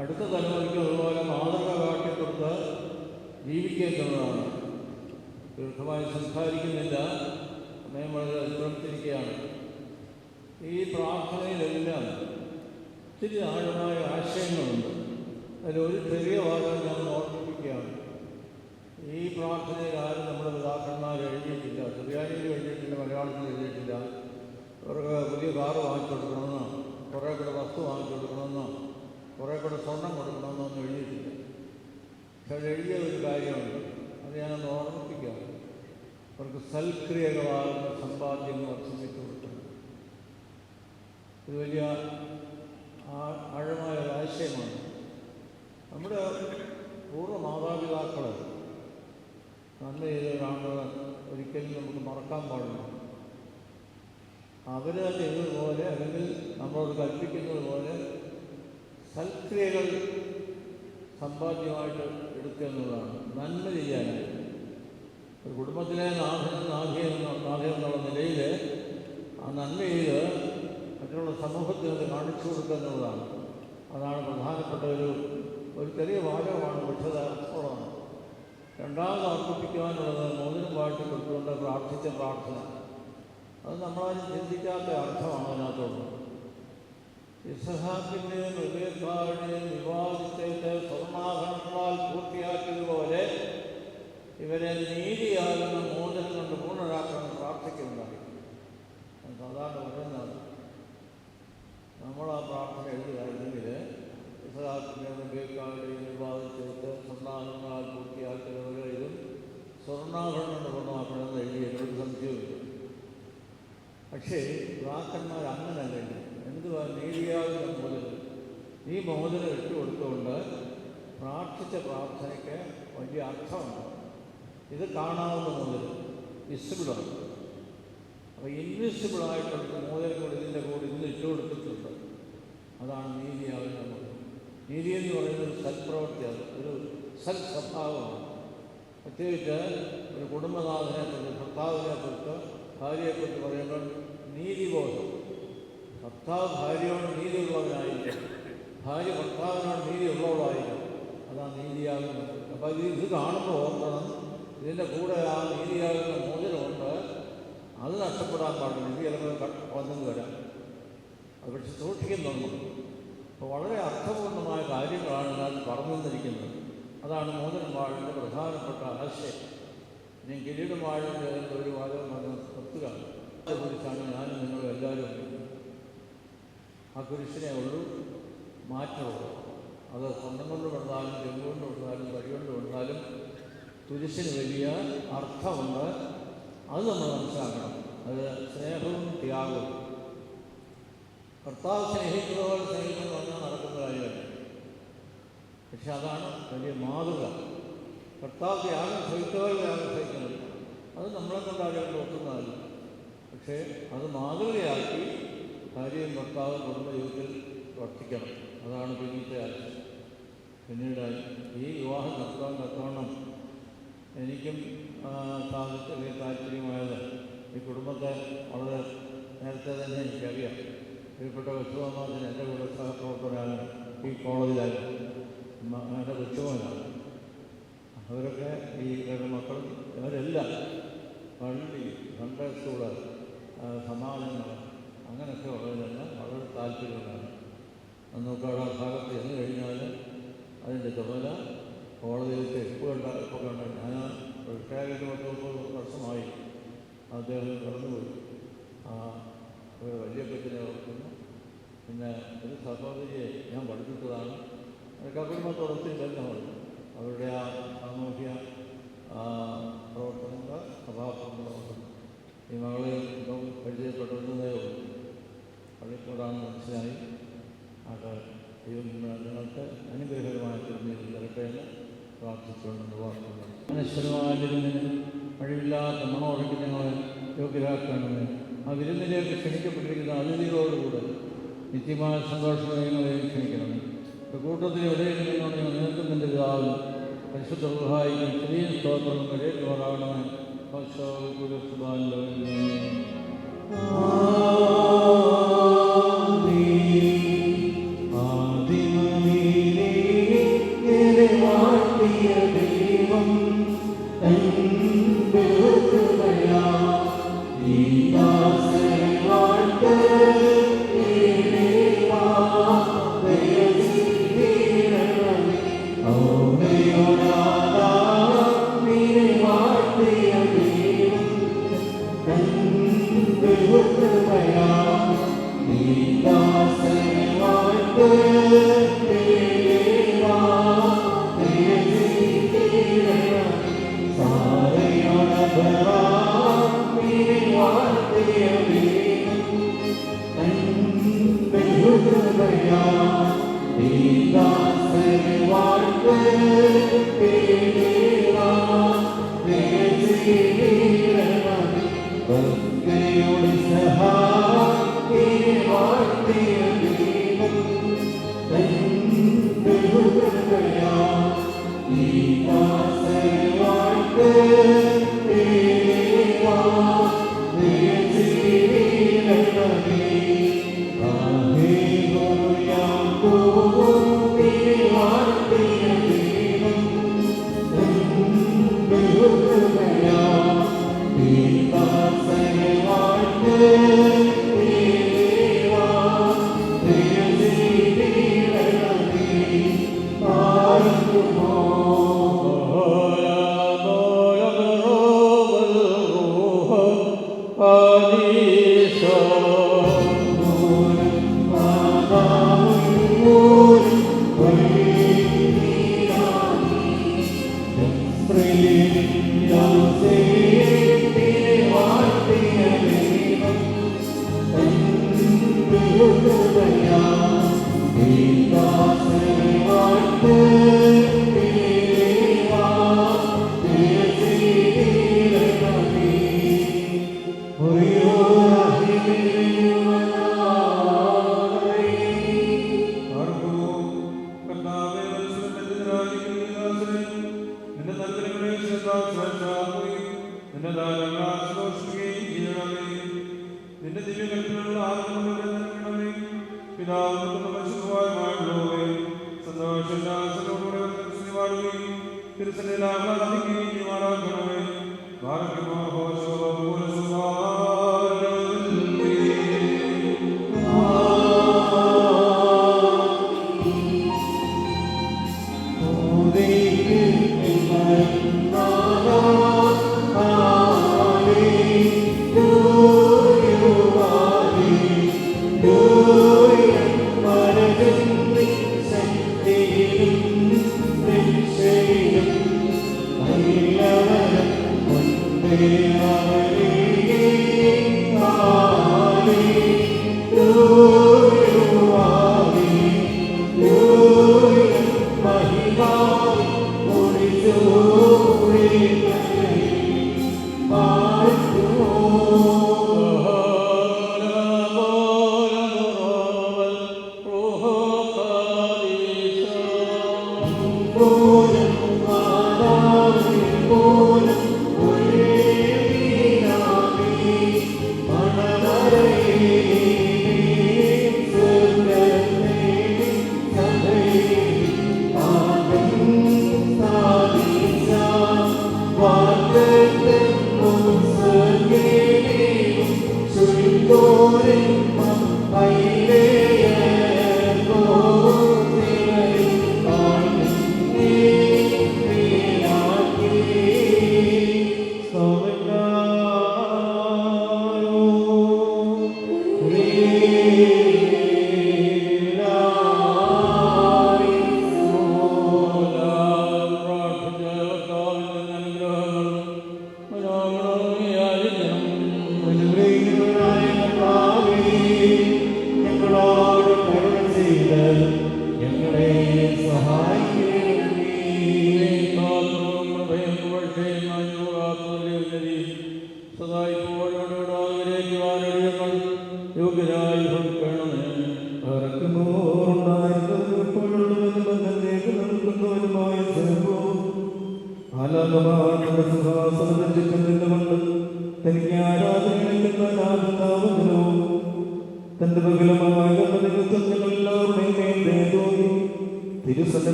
അടുത്ത തലമുറയ്ക്ക് അതുപോലെ മാതൃക കാട്ടിക്കൊടുത്ത് ജീവിക്കേണ്ടതാണ്. ദീർഘമായി സംസാരിക്കുന്നില്ല, സമയം വളരെ അതിക്രമിച്ചിരിക്കുകയാണ്. ഈ പ്രാർത്ഥനയിലെല്ലാം ഒത്തിരി ആഴമായ ആശയങ്ങളുണ്ട്. അതിലൊരു ചെറിയ വാദം ഞാൻ ഓർമ്മിപ്പിക്കുകയാണ്. ഈ പ്രാർത്ഥനയിൽ ആരും നമ്മുടെ പിതാക്കന്മാർ എഴുതിയിട്ടില്ല. സുറിയാനിയിൽ എഴുതിയിട്ടില്ല, മലയാളത്തിൽ എഴുതിയിട്ടില്ല. അവർക്ക് പുതിയ കാറ് വാങ്ങിച്ചു കൊടുക്കണമെന്നോ കുറേ കൂടെ വസ്തു വാങ്ങിച്ചു കൊടുക്കണമെന്നോ കുറേ കൂടെ സ്വർണം കൊടുക്കണമെന്നോ ഒന്നും എഴുതിയിട്ടില്ല. പക്ഷെ അത് എഴുതിയ ഒരു കാര്യമുണ്ട്, അത് ഞാനൊന്ന് ഓർമ്മിപ്പിക്കുകയാണ്. അവർക്ക് സൽക്രിയകളാകുന്ന സമ്പാദ്യങ്ങൾ വർദ്ധിപ്പിച്ചു കൊടുക്കുന്നു. ഇത് വലിയ ആഴമായ ആശയമാണ്. നമ്മുടെ പൂർവ്വ മാതാപിതാക്കൾ നന്മ ചെയ്തവരാണെന്ന് ഒരിക്കലും നമുക്ക് മറക്കാൻ പാടില്ല. അവർ ചെയ്തതുപോലെ, അല്ലെങ്കിൽ നമ്മളോട് കൽപ്പിക്കുന്നത് പോലെ സൽക്രിയകൾ സമ്പാദ്യമായിട്ട് എടുക്കുക എന്നുള്ളതാണ്. നന്മ ചെയ്യാനായി ഒരു കുടുംബത്തിലെ നാഥൻ എന്നുള്ള നിലയിൽ ആ നന്മ ചെയ്ത് മറ്റുള്ള സമൂഹത്തിന് അത് കാണിച്ചു കൊടുക്കുക എന്നുള്ളതാണ്. അതാണ് പ്രധാനപ്പെട്ട ഒരു ചെറിയ വാചകമാണ്, പക്ഷേ അത് അർത്ഥമുള്ളതാണ്. രണ്ടാമത് അർപ്പിക്കുവാനുള്ളത് മോതിരം വാഴ്ത്തി കൊടുത്തുകൊണ്ട് പ്രാർത്ഥിച്ച പ്രാർത്ഥന. അത് നമ്മളതിന് ചിന്തിക്കാത്ത അർത്ഥമാണ് അതിനകത്തുള്ളത്. ഇസ്ഹാക്കിൻ്റെയും റിബേക്കായുടെയും വിവാദിച്ചേറ്റ് സ്വർണ്ണാഭരണങ്ങളാൽ പൂർത്തിയാക്കിയതുപോലെ ഇവരെ നീതിയാകുന്ന മോചനം കൊണ്ട് പൂർണ്ണരാക്കണം പ്രാർത്ഥിക്കുന്നുണ്ടായി. സാധാരണ പറയുന്നത് നമ്മൾ ആ പ്രാർത്ഥന എഴുതുകയാണെങ്കിൽ ഇസ്ഹാക്കിൻ്റെയും റിബേക്കായുടെയും വിവാദിച്ചേറ്റ് സ്വർണ്ണാഭരണങ്ങളാൽ പൂർത്തിയാക്കിയതുപോലെ ഇതും സ്വർണ്ണാഭരണം കൊണ്ട് പൂർണ്ണമാക്കണമെന്ന് എഴുതിയത് ഒരു സംശയമില്ല. പക്ഷേ പിതാക്കന്മാർ അങ്ങനെ കഴിഞ്ഞു. എന്തുവാ നീതിയാകുന്ന മോചനം? ഈ മോചനം ഇട്ടുകൊടുത്തുകൊണ്ട് പ്രാർത്ഥിച്ച പ്രാർത്ഥനയ്ക്ക് വലിയ അർത്ഥമുണ്ട്. ഇത് കാണാവുന്ന മോചനം വിസിബിളാണ്. അപ്പോൾ ഇൻവിസിബിളായിട്ടുള്ള മോചനം കൂടി ഇതിൻ്റെ കൂടെ ഇന്ന് ഇട്ടുകൊടുത്തിട്ടുണ്ട്. അതാണ് നീതിയാകുന്ന മോചനം. നീതി എന്ന് പറയുന്നത് ഒരു സൽപ്രവൃത്തിയാണ്, ഒരു സൽസ്വഭാവമാണ്. പ്രത്യേകിച്ച് ഒരു കുടുംബനാഥനെക്കുറിച്ച്, ഭർത്താവിനെക്കുറിച്ച്, ഭാര്യയെക്കുറിച്ച് പറയുമ്പോൾ നീതിബോധം. ഭർത്താവ് ഭാര്യയോട് നീതിയുള്ളവനായിരിക്കും, ഭാര്യ ഭർത്താവിനോട് നീതിയുള്ളവളായിരിക്കും. അതാണ് നീതിയാകുന്നത്. അപ്പോൾ ഇത് കാണുമ്പോൾ ഓർക്കണം, ഇതിൻ്റെ കൂടെ ആ നീതിയാകുന്ന മോചനമുണ്ട്. അത് നഷ്ടപ്പെടാൻ പാടില്ല. ഇത് ചിലപ്പോൾ വന്നെന്ന് വരാം. അത് പക്ഷെ സൂക്ഷിക്കുന്നുണ്ട്. അപ്പോൾ വളരെ അർത്ഥപൂർണമായ കാര്യങ്ങളാണ് ഞാൻ പറഞ്ഞു തന്നിരിക്കുന്നത്. അതാണ് മോചനം വാഴിൻ്റെ പ്രധാനപ്പെട്ട ആശയം. ഇനി കിരീടം വാഴിൻ്റെ ഒരു വാചകം പറഞ്ഞ നിർത്തുക. കുറിച്ചാണ് ഞാനും നിങ്ങളും എല്ലാവരും. ആ കുരിശിനെ ഉള്ളൂ മാറ്റമുള്ളൂ. അത് സ്വന്തം കൊണ്ട് കൊണ്ടാലും ചെമ്പുകൊണ്ട് കൊണ്ടാലും വഴികൊണ്ട് കൊണ്ടാലും കുരിശിന് വലിയ അർത്ഥമുണ്ട്. അത് നമ്മൾ മനസ്സിലാക്കണം. അത് സ്നേഹവും ത്യാഗവും. കർത്താവ് സ്നേഹിക്കുന്നതുപോലെ സ്നേഹിക്കുന്നു പറഞ്ഞാൽ നടക്കുന്ന കാര്യമല്ല. പക്ഷെ അതാണ് വലിയ മാതൃക. കർത്താവ് ത്യാഗം സഹിച്ചവർ ത്യാഗം സഹിക്കുന്നത് അത് നമ്മളെ കൊണ്ടാരും ഒക്കുന്നതല്ല. പക്ഷേ അത് മാതൃകയാക്കി ഭാര്യയും ഭർത്താവും കുടുംബജീവിതത്തിൽ പ്രവർത്തിക്കണം. അതാണ് പിന്നീട് ആശയം. പിന്നീട് ഈ വിവാഹം നടത്തണം എനിക്കും സാധിച്ച താല്പര്യമായത് ഈ കുടുംബത്തെ വളരെ നേരത്തെ തന്നെ എനിക്കറിയാം. പ്രിയപ്പെട്ട കൊച്ചുമാമാത്തിന് എൻ്റെ കൂടെ സഹപ്രവർത്തകരാണ് ഈ കോളേജിലായിരുന്നു. എൻ്റെ കൊച്ചുമോനാണ്. അവരൊക്കെ ഈ രണ്ട് മക്കളും അവരെല്ലാം പള്ളി, സൺഡേ സ്കൂള്, സമാജങ്ങൾ അങ്ങനെയൊക്കെ ഉള്ളതിനെല്ലാം വളരെ താല്പര്യമുള്ളതാണ്. അന്നൊക്കെ അവിടെ ഭാഗത്ത് ചെന്ന് കഴിഞ്ഞാൽ അതിൻ്റെ ചുമതല കോളേജിലേക്ക് ഇപ്പോൾ കണ്ട ഞാൻ റിട്ടയർഡ് 30 വർഷമായി അദ്ദേഹം കടന്നുപോയി. ഒരു വലിയ കൊച്ചിനെ ഓർക്കുന്നു. പിന്നെ ഒരു സഹോദരിയെ ഞാൻ പഠിപ്പിച്ചതാണ്. അതൊക്കെ കുടുംബത്തോടൊത്തിരി ബന്ധമാണ്. അവരുടെ ആ സാമൂഹ്യ പ്രവർത്തനങ്ങൾ, സഭാപ്രവർത്തനങ്ങൾ ഈ മകളെ ഇപ്പം പരിചയപ്പെട്ടിരുന്നതേ ഉള്ളൂ. പള്ളിക്കൂടാണ് മനസ്സിലായി. അത് ദൈവം നിങ്ങൾക്ക് അനുഗ്രഹകരമായ തീർന്നതിൽ തരട്ടെ എന്ന് പ്രാർത്ഥിച്ചുകൊണ്ടെന്ന് വാർത്തകൾ. അനശ്വരമായിരുന്നതിന് കഴിവില്ലാത്ത മണോറയ്ക്ക് ഞങ്ങളെ യോഗ്യരാക്കണമെന്ന് ആ വിരുന്നിലേക്ക് ക്ഷണിക്കപ്പെട്ടിരിക്കുന്ന അതിഥികളോടുകൂടെ നിത്യമായ സന്തോഷങ്ങളെയും ക്ഷണിക്കണം. കൂട്ടത്തിൽ എവിടെയും നിന്നോട് ഞാൻ നിൽക്കുന്നതിൻ്റെ പിതാവ് പരിശുദ്ധ സഹായിക്കും സ്ത്രീയും സ്തോത്രവും കഴിയുമാറാകണമെന്ന്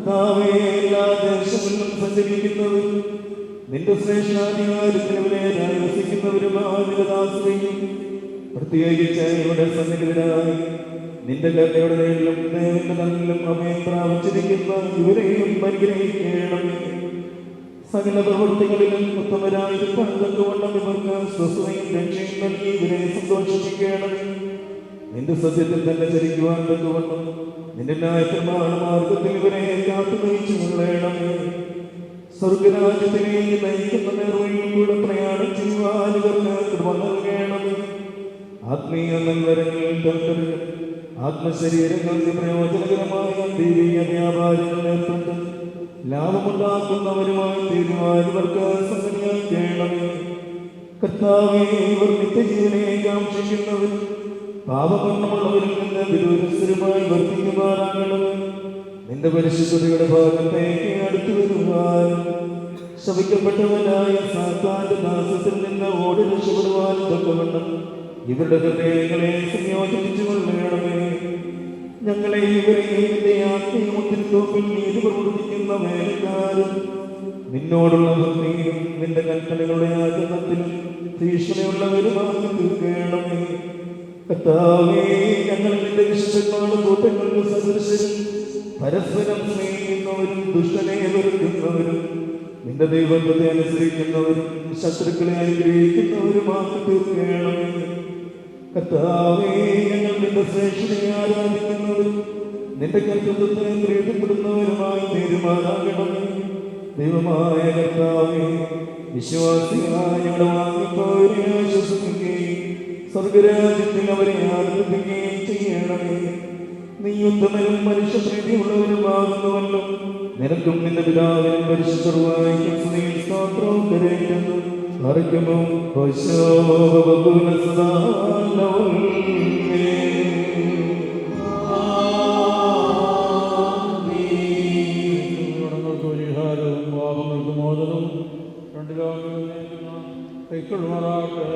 കർത്താവേ, എല്ലാ ദേശങ്ങളിലും സഞ്ചരിക്കുന്നവരും നിന്റെ ശ്രേഷ്ഠാധികാരത്തിന് വിലയായി വസിക്കുന്നവരുമായ നിലദാശ്രയും പ്രത്യേകിച്ച് ഇവിടെ സന്നിധിതരായി നിന്റെ കരുണയുടെ നേരിലും ദൈവത്തിന്റെ നന്ദിലും അഭയം പ്രാപിച്ചിരിക്കുന്ന ഇവരെയും അനുഗ്രഹിക്കണമേ. സകല പ്രവൃത്തികളിലും ഉത്തമരായിരിക്കാൻ തക്കവണ്ണം ഇവർക്ക് സ്വസ്ഥതയും രക്ഷയും നൽകി ഇവരെ സന്തോഷിപ്പിക്കണമേ. നിന്റെ സത്യത്തിൽ തന്നെ ചരിക്കുവാൻ തക്കവണ്ണം നിന്റെ ന്യായപ്രമാണ മാർഗത്തിൽ ഇവരെ കാത്തു നയിച്ചു കൊള്ളണമേ. സ്വർഗരാജ്യത്തിലേക്ക് നയിക്കുന്ന നേർവഴിയിലൂടെ പ്രയാണം ചെയ്യുവാൻ ഇവർക്ക് കൃപ നൽകണമേ. ആത്മീയ നൽവരങ്ങളിൽ തൽക്കരുത് ആത്മശരീരങ്ങൾക്ക് പ്രയോജനകരമായ ദൈവീയ വ്യാപാരങ്ങൾ ഏർപ്പെട്ട് ലാഭമുണ്ടാക്കുന്നവരുമായി തീരുമാനം ഇവർക്ക് സംഗതിയാക്കണമേ. കർത്താവേ, ഇവർ നിത്യജീവനെ കാക്ഷിക്കുന്നവരും പാപകർമ്മമുള്ളവരിൽ നിന്ന് വിദൂരസ്ഥരുമായി വർദ്ധിക്കുമാറാകണമേ. നിന്റെ പരിശുദ്ധതയുടെ ഭാഗത്തേക്ക് അടുത്തു വരുവാനും ശപിക്കപ്പെട്ടവനായ സാത്താന്റെ ദാസത്തിൽ നിന്ന് ഓടി രക്ഷപ്പെടുവാനും തക്കവണ്ണം ഇവരുടെ ഹൃദയങ്ങളെ സംയോജിപ്പിച്ചു കൊള്ളണമേ. ഞങ്ങളെ ഇവരെയും നിന്റെ ആത്മീയമുദ്രത്തോപ്പിൽ നീതി പ്രവർത്തിക്കുന്ന വേലക്കാരും നിന്നോടുള്ള ഭക്തിയിലും നിന്റെ കൽപ്പനകളുടെ ആചരണത്തിലും തീക്ഷ്ണതയുള്ളവരുമാക്കി തീർക്കണമേ. കർത്താവേ, ഞങ്ങൾ നിന്റെ വിശുദ്ധന്മാരുടെ കൂട്ടങ്ങൾക്ക് സദൃശരും പരസ്പരം സ്നേഹിക്കുന്നവരും ദുഷ്ടനെ വെറുക്കുന്നവരും നിന്റെ ദൈവത്തെ അനുസരിക്കുന്നവരും ശത്രുക്കളെ അനുഗ്രഹിക്കുന്നവരുമാക്കി തീർക്കണമേ. കർത്താവേ, ഞങ്ങൾ നിന്റെ ശ്രേഷ്ഠതയെ ആരാധിക്കുന്നവരും നിന്റെ കർത്തൃത്വത്തെ പ്രീതിപ്പെടുന്നവരുമായി തീരുമാനാകണമേ. ദൈവമായ കർത്താവേ, വിശ്വാസികളായ ഞങ്ങളുടെ വാങ്ങിപ്പോരെ ആശ്വസിപ്പിക്കുകയും സ്വർഗരാജ്യത്തിൽ അവരെ ആനന്ദിപ്പിക്കുകയും ചെയ്യണമേ. നീ ഉത്തമനും മനുഷ്യപ്രീതിയുള്ളവരുമാകുന്നുവല്ലോ. നിനക്കും നിന്റെ പിതാവിനും പരിശുദ്ധർവായിക്കും സ്തുതിയും സ്തോത്രവും കരേറ്റുന്നു. അറിയുമോ പരിഹാരവും പാപങ്ങൾക്ക് മോചനവും രണ്ട് ലോകങ്ങളിൽ കൈക്കൊള്ളുമാറാകട്ടെ.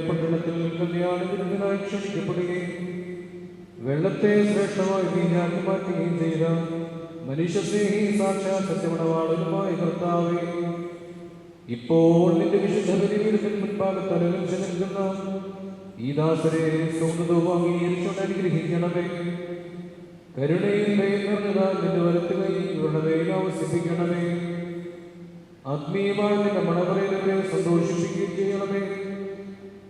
പട്ടണത്തിൽ കല്യാണത്തിനായി ക്ഷണിക്കപ്പെടുകയും വെള്ളത്തെ ശ്രേഷ്ഠമായി വീഞ്ഞാക്കി മാറ്റുകയും ചെയ്ത മനുഷ്യസ്നേഹി സാക്ഷാൽ സത്യമണവാളനുമായ കർത്താവേ, ഇപ്പോൾ നിന്റെ വിശുദ്ധ ബലിപീഠത്തിന് മുൻപാകെ തലവെച്ച് നിൽക്കുന്ന ഈ ദാസരെ സ്വന്തവും അംഗീകരിച്ചുകൊണ്ട് അനുഗ്രഹിക്കണമേ. കരുണയും ദയയും നിറഞ്ഞതാൽ നിന്റെ വലത്തുകൈ ഇവരുടെ മേൽ ആവസിപ്പിക്കണമേ. ആത്മീയമായി നിന്റെ മണവറയിലൊക്കെ സന്തോഷിപ്പിക്കുകയും ചെയ്യണമേ.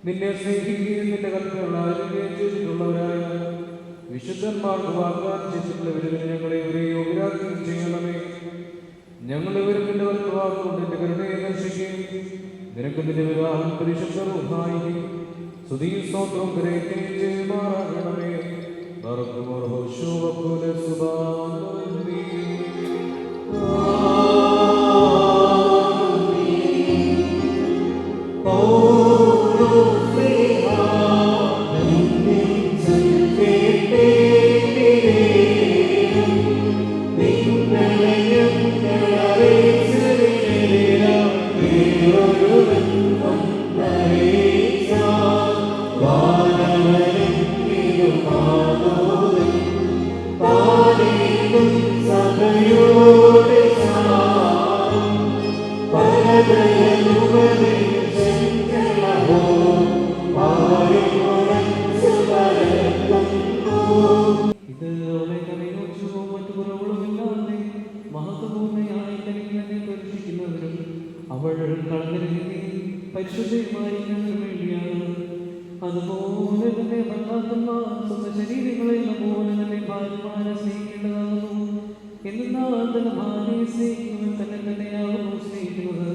നിന്നെ സ്നേഹിക്കുകയും നിന്റെ കൽപ്പനകൾ ആചരിക്കുകയും ചെയ്തിട്ടുള്ളവരായ വിശുദ്ധന്മാർക്ക് വാഗ്ദാനം ചെയ്തിട്ടുള്ളവരെ ഞങ്ങളെ ഇവരെ യോഗ്യരാക്കുകയും ചെയ്യണമേ. ഞങ്ങളുടെ വിരുന്നിന്റെ വലത്തുവാക്കുകൊണ്ട് എന്റെ കരുണയെ ദർശിക്കുകയും നിനക്ക് നിന്റെ വിവാഹം പരിശുദ്ധമായി സ്തുതിയും സ്തോത്രവും കരയുകയും ചെയ്യുമാറാകണമേ. അതുപോലെ തന്നെ ഭർത്താക്കന്മാർ സ്വന്തം ശരീരങ്ങളെ പോലെ തന്നെ ഭാര്യമാരെ സ്നേഹിക്കേണ്ടതാകുന്നു. എന്നാൽ തന്നെ ഭാര്യയെ സ്നേഹിക്കുന്നവൻ തന്നെ തന്നെയാകുന്നു സ്നേഹിക്കുന്നത്.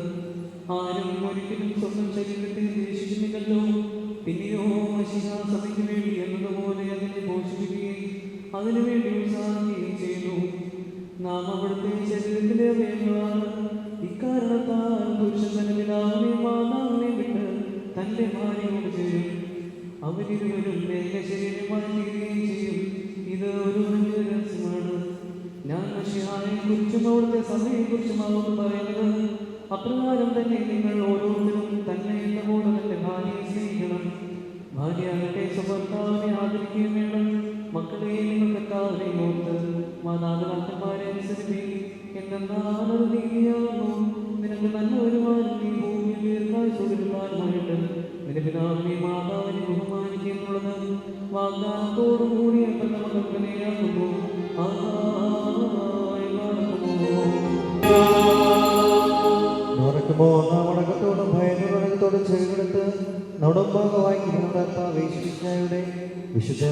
ആരും ഒരിക്കലും സ്വന്തം ശരീരത്തെ ദ്വേഷിക്കുന്നില്ലല്ലോ. പിന്നെയോ സഭയ്ക്ക് വേണ്ടി എന്നതുപോലെ അതിനെ പോഷിപ്പിക്കുകയും അതിനുവേണ്ടി ഉത്സാഹിക്കുകയും ചെയ്യുന്നു. നാം അവിടുത്തെ ശരീരത്തിലെ അവയവങ്ങളാണ്. ഇക്കാരണത്താൽ പുരുഷൻ തന്റെ പിതാവിനെയും മാതാവിനെയും വിട്ട് തന്റെ ഭാര്യയോട് ചേരും. അവരിരുവരും ഏക ശരീരമായി തീരുകയും ചെയ്യും. ഇത് ഒരു വലിയ രഹസ്യമാണ്. ഞാൻ മശിഹായെ കുറിച്ചും അവിടുത്തെ സഭയെക്കുറിച്ചും അവർക്ക് പറയുന്നത് അപ്രകാരം തന്നെ നിങ്ങൾ ഓരോരുത്തരും തന്നെ എന്ന പോലെ തന്റെ ഭാര്യയെ സ്നേഹിക്കണം. ഭാര്യയാകട്ടെ സ്വഭർത്താവിനെ ആദരിക്കുകയും വേണം. മക്കളെ നിങ്ങൾ കർത്താവിനെയും ഓർത്ത് മാതാപിതാക്കന്മാരെ അനുസരിക്കുകയും എന്തെന്നാണ് നീതിയാകുന്നു. നിനക്ക് നല്ല വരുവാനും നീ ഭൂമിയിൽ ദീർഘായുസ്സുള്ളവരുമായിട്ട് നിന്റെ പിതാവിനെയും മാതാവിനെ ബഹുമാനിക്കുക എന്നുള്ളത് വാഗ്ദാനത്തോടു കൂടിയ കൽപ്പനയാകുന്നു. വണക്കത്തോടും ഭയങ്കരത്തോടും ചെവിടുത്ത് നടുംഭാഗവായിയുടെ വിശുദ്ധ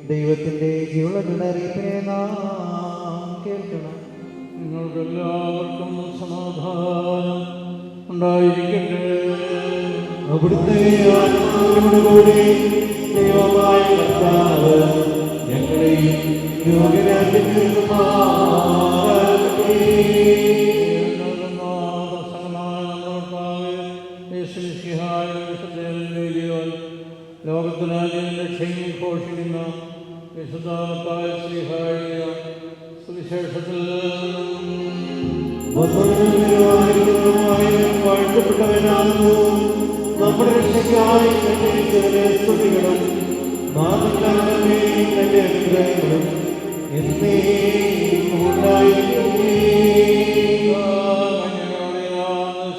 ദൈവത്തിന്റെ ജീവനുള്ള അറിയിപ്പിനെ നാം കേൾക്കണം. നിങ്ങൾക്കെല്ലാവർക്കും സമാധാനം ഉണ്ടായിരിക്കട്ടെ. അവിടുത്തെ ആത്മാവിനോടുകൂടി ദൈവമായ കർത്താവ് ഞങ്ങളെയും ലോകത്തിനാദ്യം രക്ഷയും ഘോഷിക്കുന്ന വിശുദ്ധമായ ശ്രീഹായ സുവിശേഷത്തിൽ വാഴ്ത്തപ്പെട്ടവനാകുന്നു. നമ്മുടെ രക്ഷയ്ക്കായി സ്തുതികളും മാതൃകാലമേ തന്റെ അനുഗ്രഹങ്ങളും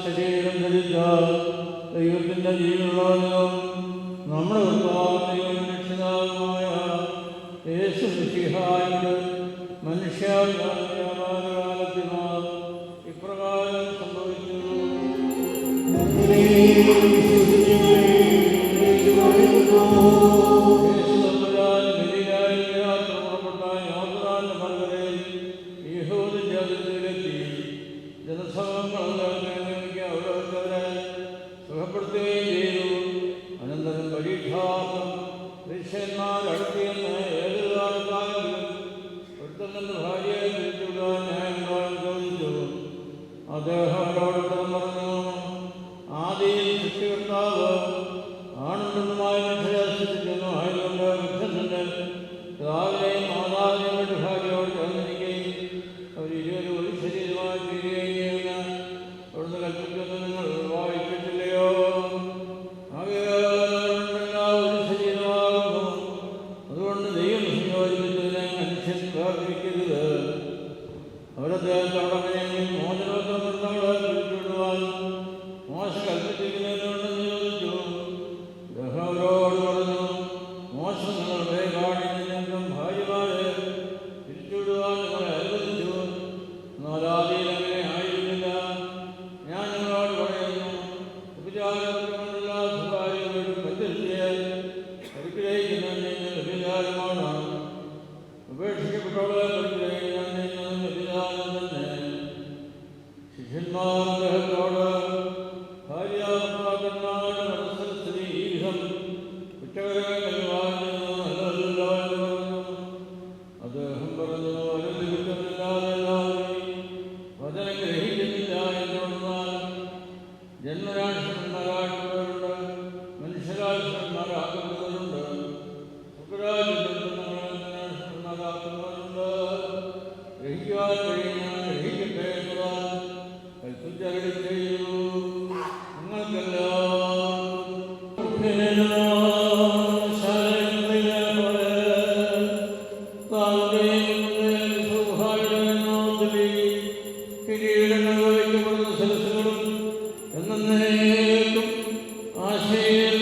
ശരീരം ധരിച്ച ദൈവത്തിന്റെ ജീവനുള്ളവനും നമ്മുടെ രക്ഷിതാവുമായ യേശു മിശിഹായുടെ മനുഷ്യാകാലത്തിനാൽ ഇപ്രകാരം സംഭവിച്ചു. സുഖപ്പെടുത്തുകയും ചെയ്തു. അനന്തരം പരീക്ഷന്മാരടുത്തിയെന്ന് ഏത് കാലത്താണെങ്കിലും ഒരുത്തന്റെ ഭാര്യയെ തിരിച്ചുവിടാൻ ന്യായം ചോദിച്ചു. അദ്ദേഹം അവരോടൊപ്പം പറഞ്ഞു, ആദിയിൽ സൃഷ്ടികർത്താവ് ആണുണ്ടെന്നുമായ മനുഷ്യരെ സൃഷ്ടിക്കുന്നു. ആയതുകൊണ്ട് വൃദ്ധന്റെ പിതാവിനെയും മാതാവിനെയും വിട്ട് ഭാര്യയോട് ചേർന്നിരിക്കുകയും അവർ ഇരുവരും ഒരു ശരീരമായി തീരുകയും ചെയ്യുന്ന അവിടുന്ന് കൽപ്പിക്കുന്നത് നിങ്ങൾ വായിച്ചിട്ടില്ലയോ? ഒരു ശരീരമാകുന്നു. അതുകൊണ്ട് ദൈവം സംയോജിപ്പിച്ചതിനെ മനുഷ്യൻ വേർതിരിക്കരുത്. അവരത്തെ തടവിനെയും മോചനോത്തരങ്ങളെ വിട്ടുവിടുവാൻ മോശം കൽപ്പിച്ചിരിക്കുന്നതിനുണ്ടെന്ന് ചോദിച്ചു. അവരോട് പറഞ്ഞു, മനുഷ്യന്മാരോട് ഭാര്യാഭർത്താക്കന്മാരുടെ സ്ത്രീഹം അദ്ദേഹം പറഞ്ഞു വചനം ഗ്രഹിക്കുന്നില്ല എന്നാൽ ജന്മരാഷ്ട്രന്മാരാകുന്നവരുണ്ട്, മനുഷ്യരാഷ്ട്രന്മാരാക്കുന്നവരുണ്ട്, സുഖരാജ്യന്മാരാക്കുന്നവരുണ്ട്. ഗ്രഹിക്കുവാൻ കഴിയുന്ന ഗ്രഹിക്കട്ടെ എന്നതാൽ കൽപ്പിച്ചരടി ചെയ്തു. നിങ്ങൾക്കെല്ലാം കിരീടങ്ങൾ വയ്ക്കപ്പെടുന്ന സരസുകളും എന്നേക്കും ആശയിൽ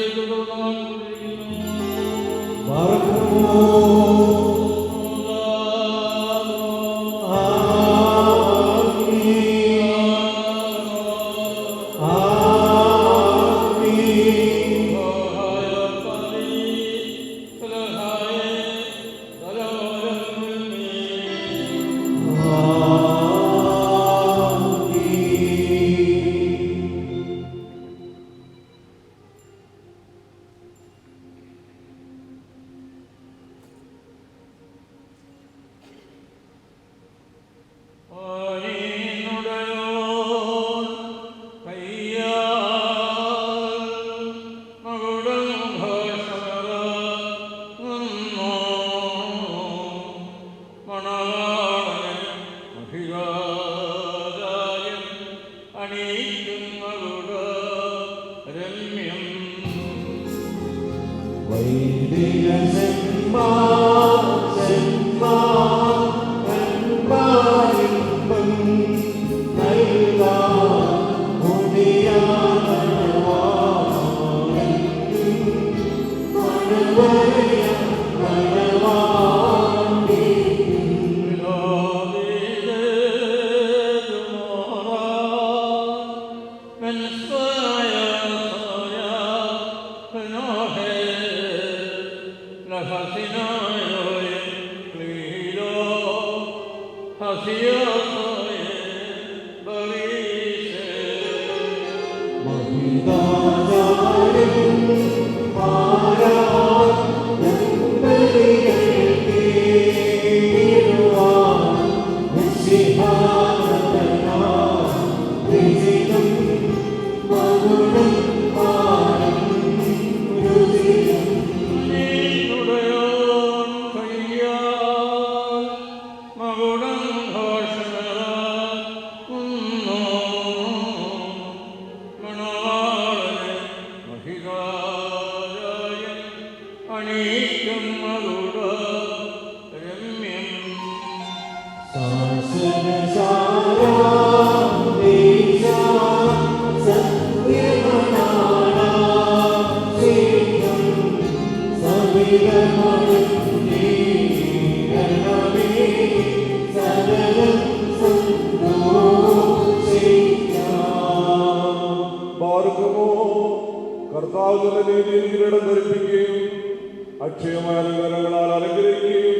അക്ഷയമായ അലങ്കാരങ്ങളാൽ അലങ്കരിക്കുകയും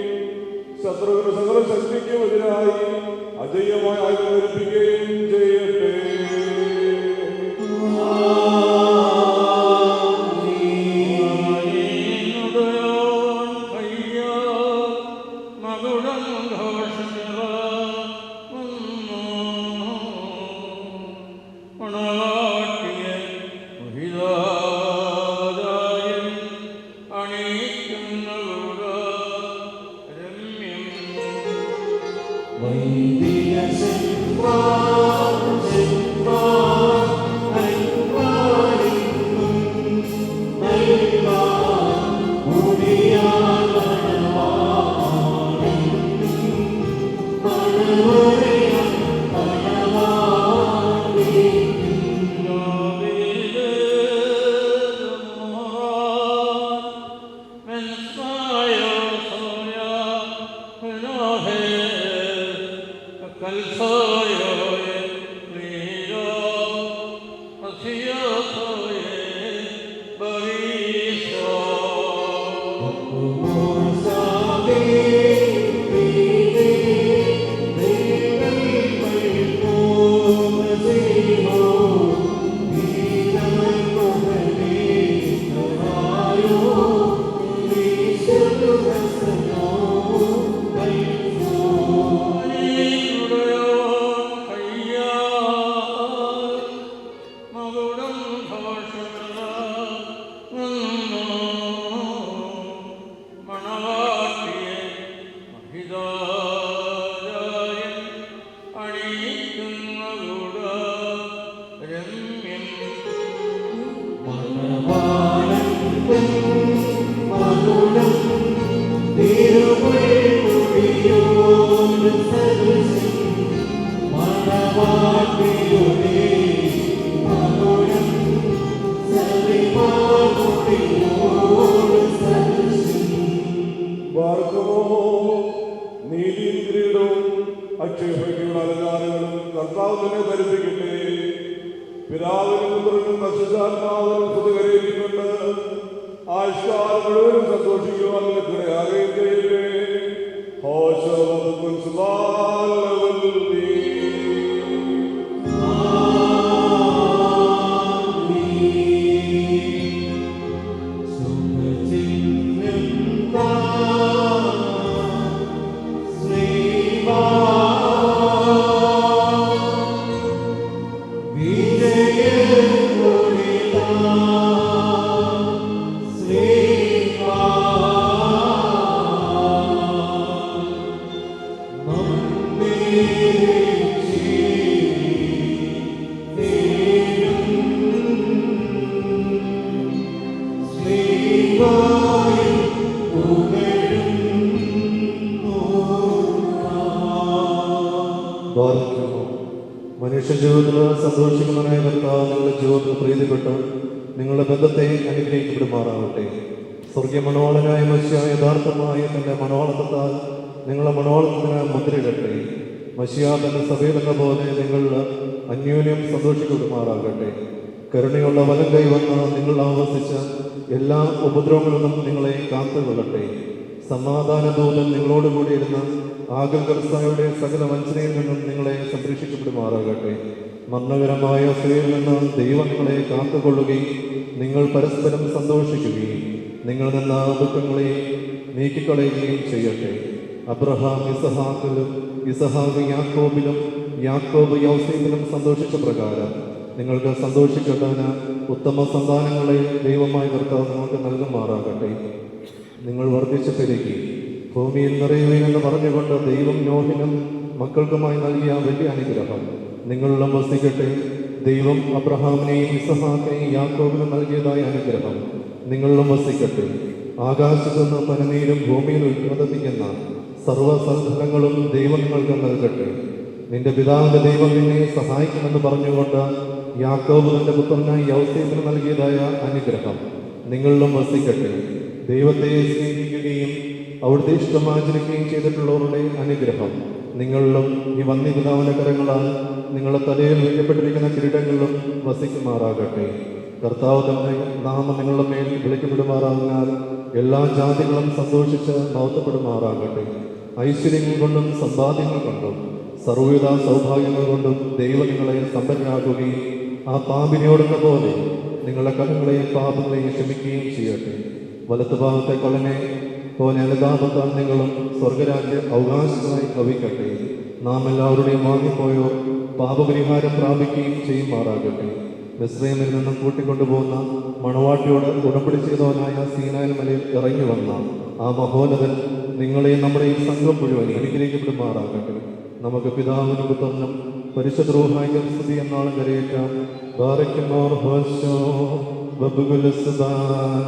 ശത്രുവിന്റെ സകല ശക്തിക്കും എതിരായി അജയ്യമായ ആയുധം ധരിപ്പിക്കുകയും ചെയ്യട്ടെ. കർത്താവ് നിന്നെ ധരിപ്പിക്കട്ടെ. പിതാവിനും പുത്രനും പരിശുദ്ധാത്മാവിനും സ്തുതി കരയിക്കൊണ്ട് ആയുഷ്കാലം മുഴുവനും സന്തോഷിക്കുവാൻ നിനക്കിടയാകുകയും ചെയ്യട്ടെ. ഹോശോ മനുഷ്യ ജീവിതത്തിൽ സന്തോഷിക്കുന്നതിനായ കർത്താവ് നിങ്ങളുടെ ജീവിതത്തിൽ പ്രീതിപ്പെട്ട് നിങ്ങളുടെ ബന്ധത്തെ അനുഗ്രഹിക്കപ്പെടുമാറാവട്ടെ. സ്വർഗീയ മണവാളനായ മനുഷ്യ യഥാർത്ഥമായ തന്റെ മണവാളത്താൽ നിങ്ങളുടെ മണവാളത്തിന് മുദ്രയിടട്ടെ. മനുഷ്യ തന്റെ സഭയിലെന്ന പോലെ നിങ്ങൾ അന്യോന്യം സന്തോഷിക്കപ്പെടുമാറാകട്ടെ. കരുണയുള്ള വലം കൈവന്ന് നിങ്ങൾ ആവസിച്ച എല്ലാ ഉപദ്രവങ്ങളിൽ നിന്നും നിങ്ങളെ കാത്തുകൊള്ളട്ടെ. സമാധാന ദൂതൻ നിങ്ങളോടുകൂടിയിരുന്ന ആഗൽകർത്തായുടെ സകല വഞ്ചനയിൽ നിന്നും നിങ്ങളെ സംരക്ഷിക്കപ്പെടുമാറാകട്ടെ. മരണകരമായ സ്ത്രീയിൽ നിന്ന് ദൈവം നിങ്ങളെ കാത്തുകൊള്ളുകയും നിങ്ങൾ പരസ്പരം സന്തോഷിക്കുകയും നിങ്ങൾ നിന്ന ദുഃഖങ്ങളെ നീക്കിക്കളയുകയും ചെയ്യട്ടെ. അബ്രഹാം ഇസഹാക്കിലും ഇസഹാക്ക് യാക്കോബിലും യാക്കോബ് യൗസേപ്പിലും സന്തോഷിച്ച പ്രകാരം നിങ്ങൾക്ക് സന്തോഷിക്കേണ്ടതിന് ഉത്തമ സന്താനങ്ങളെ ദൈവമായ കർത്താവ് നിങ്ങൾക്ക് നൽകുമാറാകട്ടെ. നിങ്ങൾ വർദ്ധിച്ചു പെരുകി ഭൂമിയിൽ നിറയുകയെന്ന് പറഞ്ഞുകൊണ്ട് ദൈവം നോഹിനും മക്കൾക്കുമായി നൽകിയ വലിയ അനുഗ്രഹം നിങ്ങളിലും വസിക്കട്ടെ. ദൈവം അബ്രഹാമിനെയും ഇസഹാക്കിനെയും യാക്കോബിനും നൽകിയതായ അനുഗ്രഹം നിങ്ങളിലും വസിക്കട്ടെ. ആകാശത്തു നിന്ന് പനനീരും ഭൂമിയിൽ ഉത്പാദിപ്പിക്കുന്ന സർവ്വസൽഫലങ്ങളും ദൈവം നിങ്ങൾക്ക് നൽകട്ടെ. നിന്റെ പിതാവിന്റെ ദൈവം നിന്നെ സഹായിക്കുമെന്ന് പറഞ്ഞുകൊണ്ട് യാക്കോബ് തന്റെ പുത്രനായി യൗസേപ്പിന് നൽകിയതായ അനുഗ്രഹം നിങ്ങളിലും വസിക്കട്ടെ. ദൈവത്തെ സ്നേഹിക്കുകയും അവിടുത്തെ ഇഷ്ടം ആചരിക്കുകയും ചെയ്തിട്ടുള്ളവരുടെ അനുഗ്രഹം നിങ്ങളിലും ഈ വന്യപിതാവിന്റെ കരങ്ങളാൽ നിങ്ങളുടെ തലയിൽ വെക്കപ്പെട്ടിരിക്കുന്ന കിരീടങ്ങളിലും വസിക്കുമാറാകട്ടെ. കർത്താവ് തന്നെ നാമം നിങ്ങളുടെ മേൽ വിളിക്കപ്പെടുമാറാകുന്നാൽ എല്ലാ ജാതികളും സന്തോഷിച്ച് മഹത്വപ്പെടുമാറാകട്ടെ. ഐശ്വര്യങ്ങൾ കൊണ്ടും സമ്പാദ്യങ്ങൾ കൊണ്ടും സർവ്വവിധ സൗഭാഗ്യങ്ങൾ കൊണ്ടും ദൈവം നിങ്ങളെ സമ്പന്നരാക്കുകയും ആ പാമ്പിനോടെന്ന പോലെ നിങ്ങളുടെ കടങ്ങളെയും പാപങ്ങളെയും ക്ഷമിക്കുകയും ചെയ്യട്ടെ. വലത്ത് ഭാഗത്തെ കൊള്ളനെ പോലെ അനുതാപത്താൽ നിങ്ങളും സ്വർഗരാജ്യ അവകാശമായി ഭവിക്കട്ടെ. നാം എല്ലാവരുടെയും വാങ്ങിപ്പോയോ പാപപരിഹാരം പ്രാപിക്കുകയും ചെയ്യുമാറാകട്ടെ. മിസ്രൈമിൽ നിന്നും കൂട്ടിക്കൊണ്ടുപോകുന്ന മണവാട്ടിയോട് ഉടമ്പടി ചെയ്തവനായ സീനായ് മലയിൽ ഇറങ്ങി വന്ന ആ മഹോന്നതൻ നിങ്ങളെയും നമ്മുടെ ഈ സംഘം മുഴുവൻ അനുഗ്രഹിക്കപ്പെടുമാറാകട്ടെ. നമുക്ക് പിതാവിനും പുത്രനും പരിശുദ്ധ റൂഹായിക്കും സ്തുതി എന്നാളും കരയേറ്റാം. ബാറയ്ക്കുമോർ ഹോശോ ബബുകുലസ്ബാൻ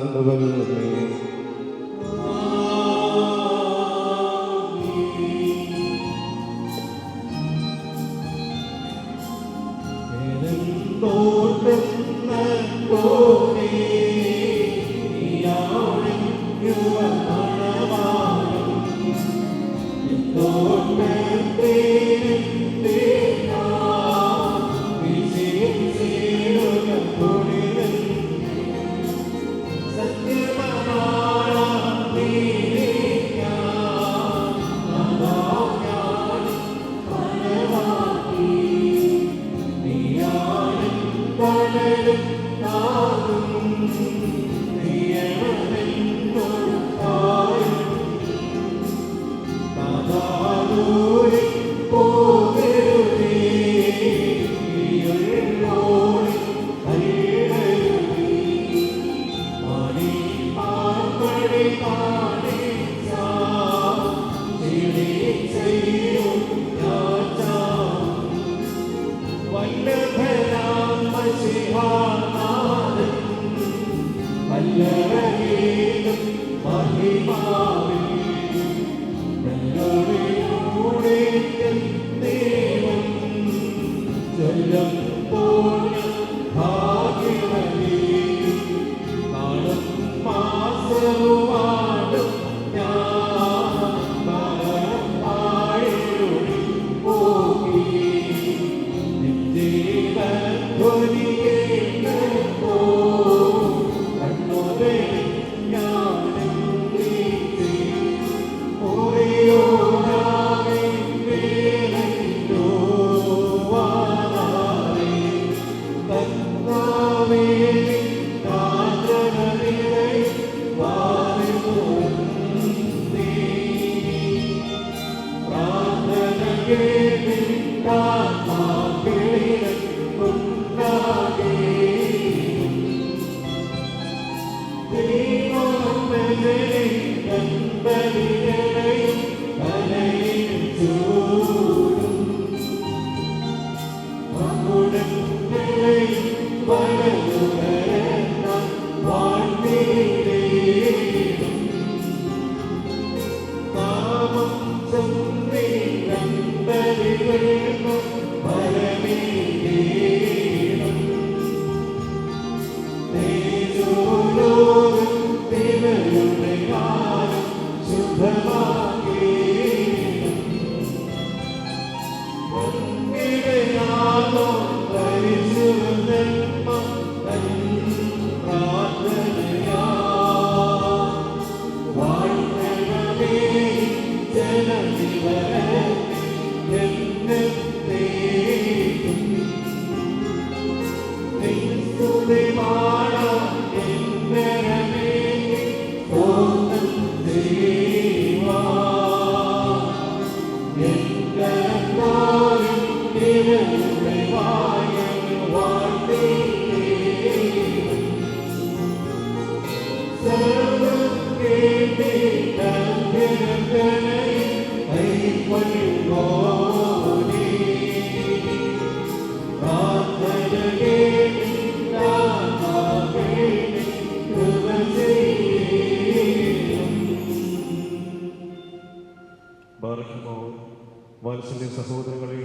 വാത്സല്യ സഹോദരങ്ങളെ,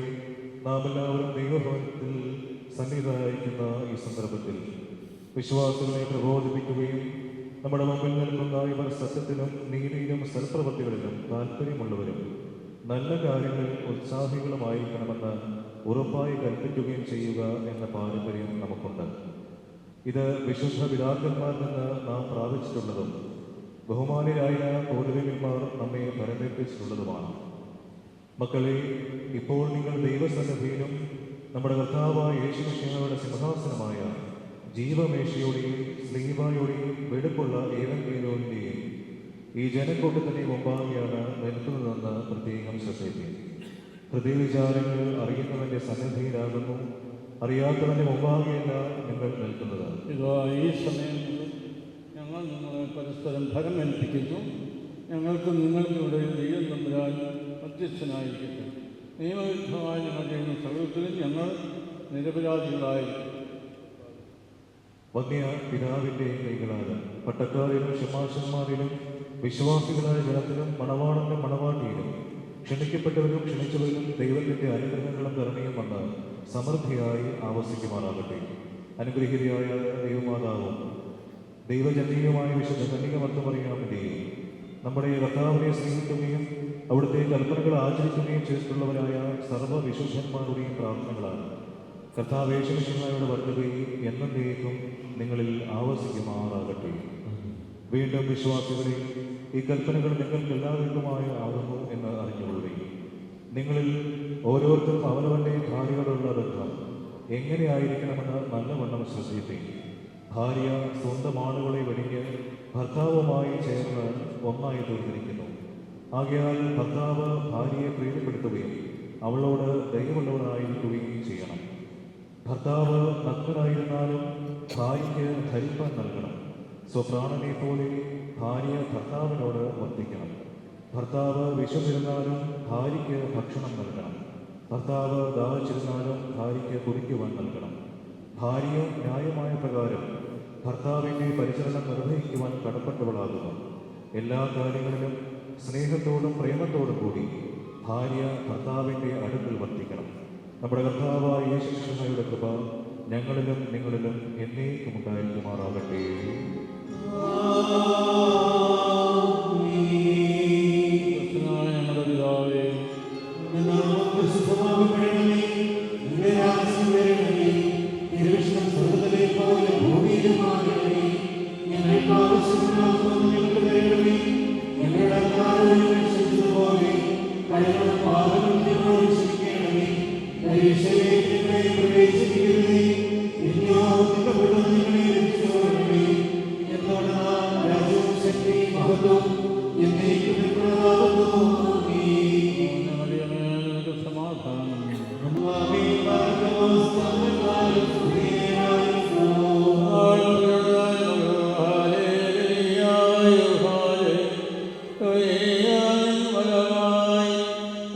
നാം എല്ലാവരും ദൈവഭവനത്തിൽ സന്നിഹിതരായിരിക്കുന്ന ഈ സന്ദർഭത്തിൽ വിശ്വാസികളെ പ്രബോധിപ്പിക്കുകയും നമ്മുടെ മുമ്പിൽ നിൽക്കുന്ന ഇവർ സത്യത്തിലും നീതിയിലും സൽപ്രവൃത്തികളിലും താല്പര്യമുള്ളവരും നല്ല കാര്യങ്ങളിൽ ഉത്സാഹികളുമായിരിക്കണമെന്ന് ഉറപ്പായി കൽപ്പിക്കുകയും ചെയ്യുക എന്ന പാരമ്പര്യം നമുക്കുണ്ട്. ഇത് വിശുദ്ധ പിതാക്കന്മാരിൽ നിന്ന് നാം പ്രാപിച്ചിട്ടുള്ളതും ബഹുമാന്യരായ പൂർവികന്മാർ നമ്മെ പരമേൽപ്പിച്ചിട്ടുള്ളതുമാണ്. മക്കളെ, ഇപ്പോൾ നിങ്ങൾ ദൈവസന്നിധിയിലും നമ്മുടെ കർത്താവായ യേശുമിശിഹായുടെ സിംഹാസനമായ ജീവമേശയുടെയും സ്ലീബായുടെയും വെടുപ്പുള്ള ഏവങ്കേലോന്റെയും ഈ ജനക്കൂട്ടത്തിന്റെ മുമ്പാകെയാണ് നിൽക്കുന്നതെന്ന് പ്രത്യേകം ശ്രദ്ധിക്കും. ഹൃദയവിചാരങ്ങൾ അറിയുന്നവന്റെ സന്നിധിയിലാകുന്നു, അറിയാത്തവന്റെ മുമ്പാകെയല്ല നിങ്ങൾ നിൽക്കുന്നത്. ഇതാ ഈ സമയത്ത് ഞങ്ങൾ നിങ്ങളെ പരസ്പരം ഫലമേൽപ്പിക്കുന്നു. ഞങ്ങൾക്ക് നിങ്ങൾക്കിവിടെ ദൈവം തമ്പുരാൻ അധ്യക്ഷനായിരിക്കട്ടെ. നിയമവിരുദ്ധമായി ഞങ്ങൾ ചെയ്യുന്ന സകലത്തിലും ഞങ്ങൾ നിരപരാധികളായിരിക്കും. വന്യ പിതാവിൻ്റെ കൈകളാൽ പട്ടക്കാരിലും ശമാശന്മാരിലും വിശ്വാസികളായ ജനത്തിലും മണവാളനും മണവാട്ടിയിലും ക്ഷണിക്കപ്പെട്ടവരും ക്ഷണിച്ചവരും ദൈവത്തിൻ്റെ അനുഗ്രഹങ്ങളും കരുണയും വന്ന് സമൃദ്ധിയായി ആവസിക്കുമാറാകട്ടെ. അനുഗ്രഹീതയായ ദൈവമാതാവും ദൈവജനീയമായ വിശുദ്ധ കന്യകമർത്തമറിയാമിൻ്റെയും നമ്മുടെ കർത്താവിനെ സ്നേഹിക്കുകയും അവിടുത്തെ കൽപ്പനകൾ ആചരിക്കുകയും ചെയ്തിട്ടുള്ളവരായ സർവ്വവിശുദ്ധന്മാരുടെയും പ്രാർത്ഥനകളാണ് കർത്താവ് യേശുമിശിഹായുടെ വർദ്ധതയും എന്നേക്കും നിങ്ങളിൽ ആവസിക്കുമാറാകട്ടെ. വീണ്ടും വിശ്വാസികളെ, ഈ കൽപ്പനകൾ നിങ്ങൾക്ക് എല്ലാവർക്കുമായി ആകുന്നു എന്ന് അറിഞ്ഞുകൊള്ളുകയും നിങ്ങളിൽ ഓരോരുത്തരും അവനവൻ്റെ ഭാര്യയോടുള്ള ബന്ധം എങ്ങനെയായിരിക്കണമെന്ന് നല്ലവണ്ണം ശ്രദ്ധിക്കുകയും ഭാര്യ സ്വന്തം ആളുകളെ വെടിഞ്ഞ് ഭർത്താവുമായി ചേർന്ന് ഒന്നായി തീർന്നിരിക്കുന്നു. ആകയാൽ ഭർത്താവ് ഭാര്യയെ പ്രീതിപ്പെടുത്തുകയും അവളോട് ദയവുള്ളവനായിരിക്കുകയും ചെയ്യണം. ഭർത്താവ് നഗ്നനായിരുന്നാലും ഭാര്യയ്ക്ക് ധരിപ്പാൻ നൽകണം. സ്വപ്രാണനെ പോലെ ഭാര്യ ഭർത്താവിനോട് വർത്തിക്കണം. ഭർത്താവ് വിശന്നിരുന്നാലും ഭാര്യയ്ക്ക് ഭക്ഷണം നൽകണം. ഭർത്താവ് ദാഹിച്ചിരുന്നാലും ഭാര്യയ്ക്ക് കുടിക്കുവാൻ നൽകണം. ഭാര്യ ന്യായമായ പ്രകാരം ഭർത്താവിൻ്റെ പരിചരണം നിർവഹിക്കുവാൻ കടപ്പെട്ടവളാകുന്നു. എല്ലാ കാര്യങ്ങളിലും സ്നേഹത്തോടും പ്രേമത്തോടും കൂടി ഭാര്യ ഭർത്താവിൻ്റെ അടുക്കൽ വർത്തിക്കണം. നമ്മുടെ കർത്താവായ യേശുമിശിഹായുടെ കൃപ ഞങ്ങളിലും നിങ്ങളിലും എന്നേക്കും ഉണ്ടായിരിക്കുമാറാകട്ടെ.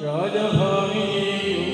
രാജഭാമിയെയും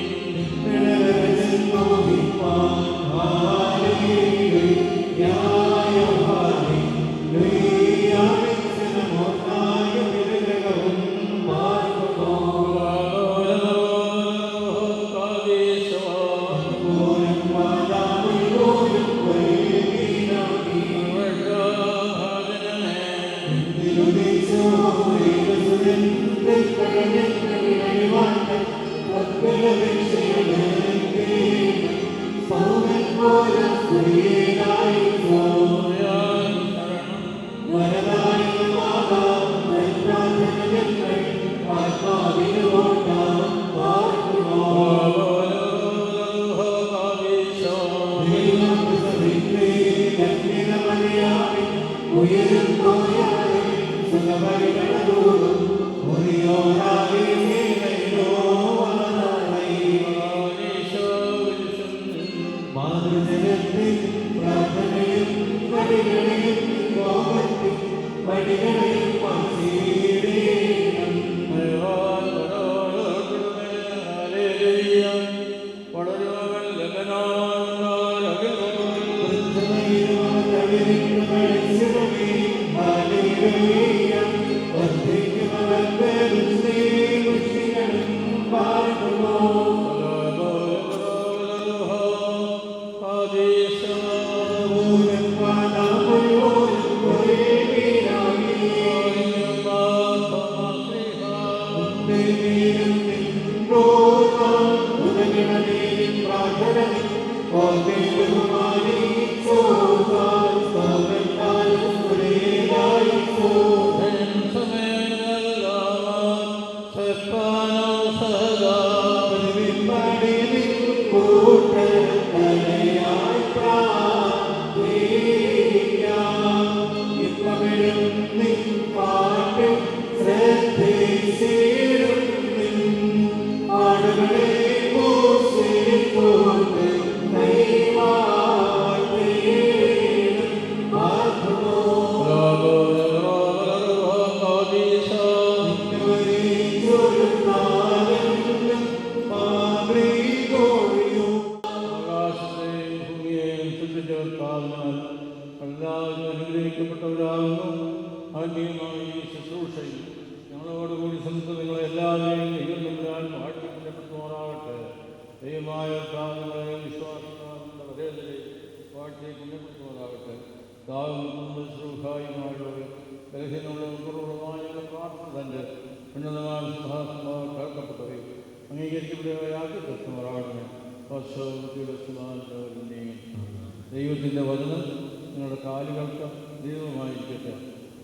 ദൈവത്തിൻ്റെ വചനം നിങ്ങളുടെ കാലുകൾക്ക് ദൈവമായിരിക്കട്ടെ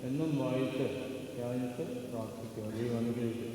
എന്നും വായിച്ച് ധ്യാനിച്ച് പ്രാർത്ഥിക്കുക. ദൈവം അനുഗ്രഹിക്കട്ടെ.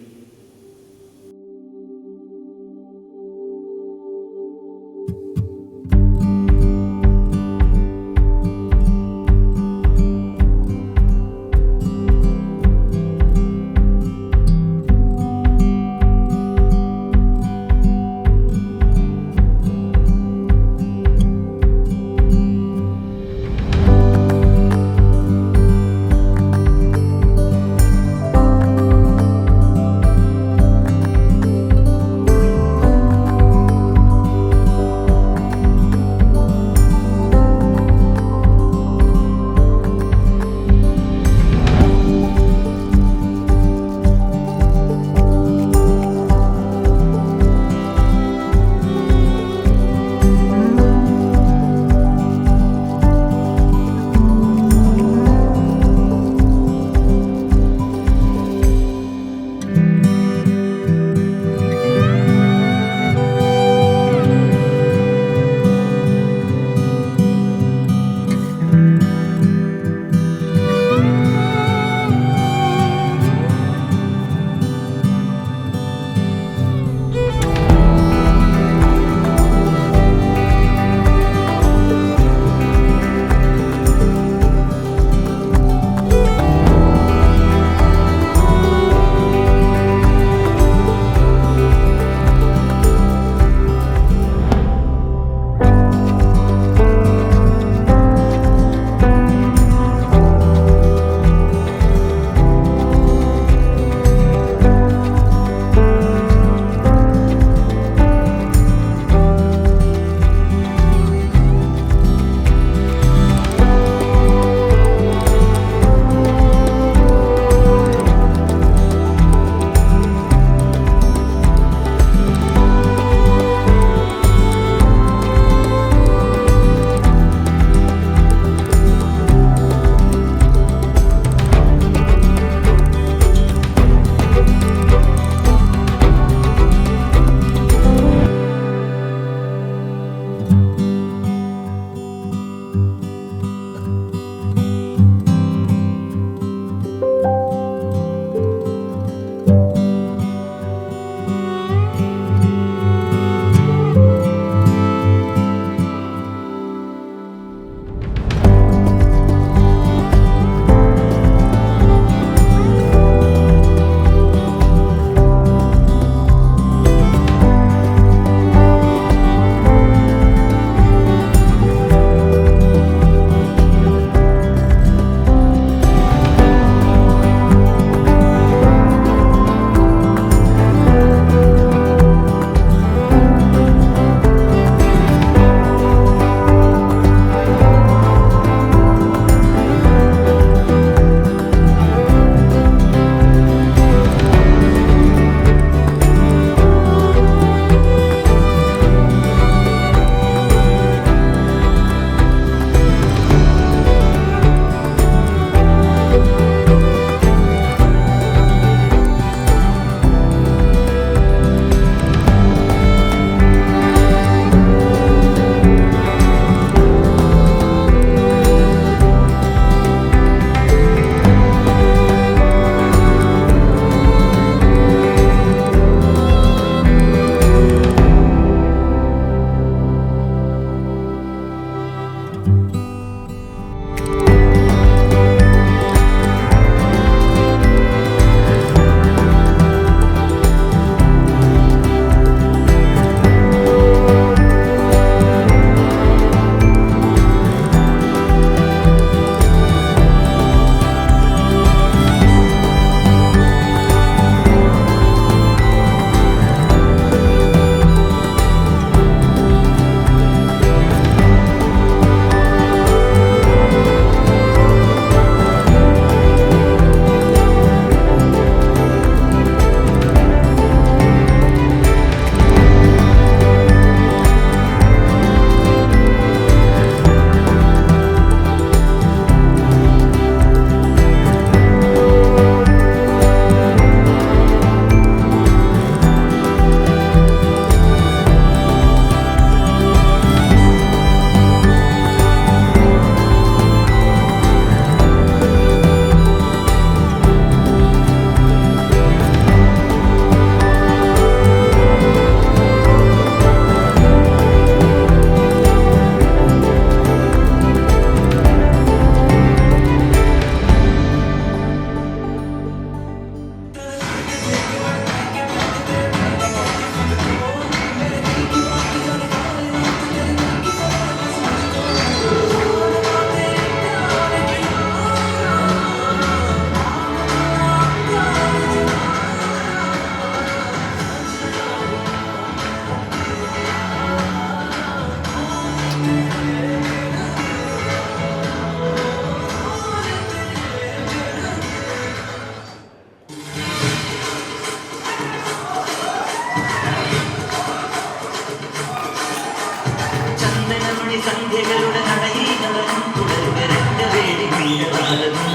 സന്ധ്യകളുടെ നടയിലവൻ തുടരുകരറ്റ വേടി വീരഭാരതം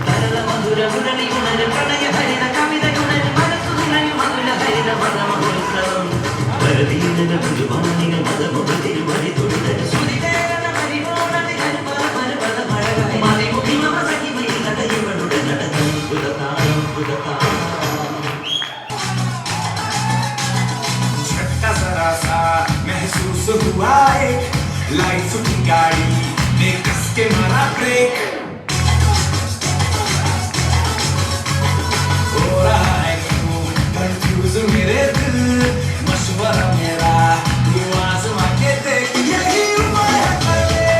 തരള മധുര മുരളി ഉണര് പ്രണയ ഹരിത കവിത ഉണര് മനസ്സു തുണയും മധുര ഹരിത മതമഹോത്സവം പരദീനക പുതുവാണികൾ മതമുഖത്തിൽ വഴി തൊഴിൽ ശ്രുതിവേദന പരിമോണതി പരപത മഴകായി മതിമുഖി മമ സഖിമയിൽ നടയവളുടെ നടനം പുലതാളം പുലതാളം झटका जरा सा महसूस हुआ एक लाइफ की गाड़ी ने कस के मारा ब्रेक हो रहा है क्यों कंफ्यूज मेरे दिल मशवरा मेरा तू आजमा के देख यही उम्र है कर ले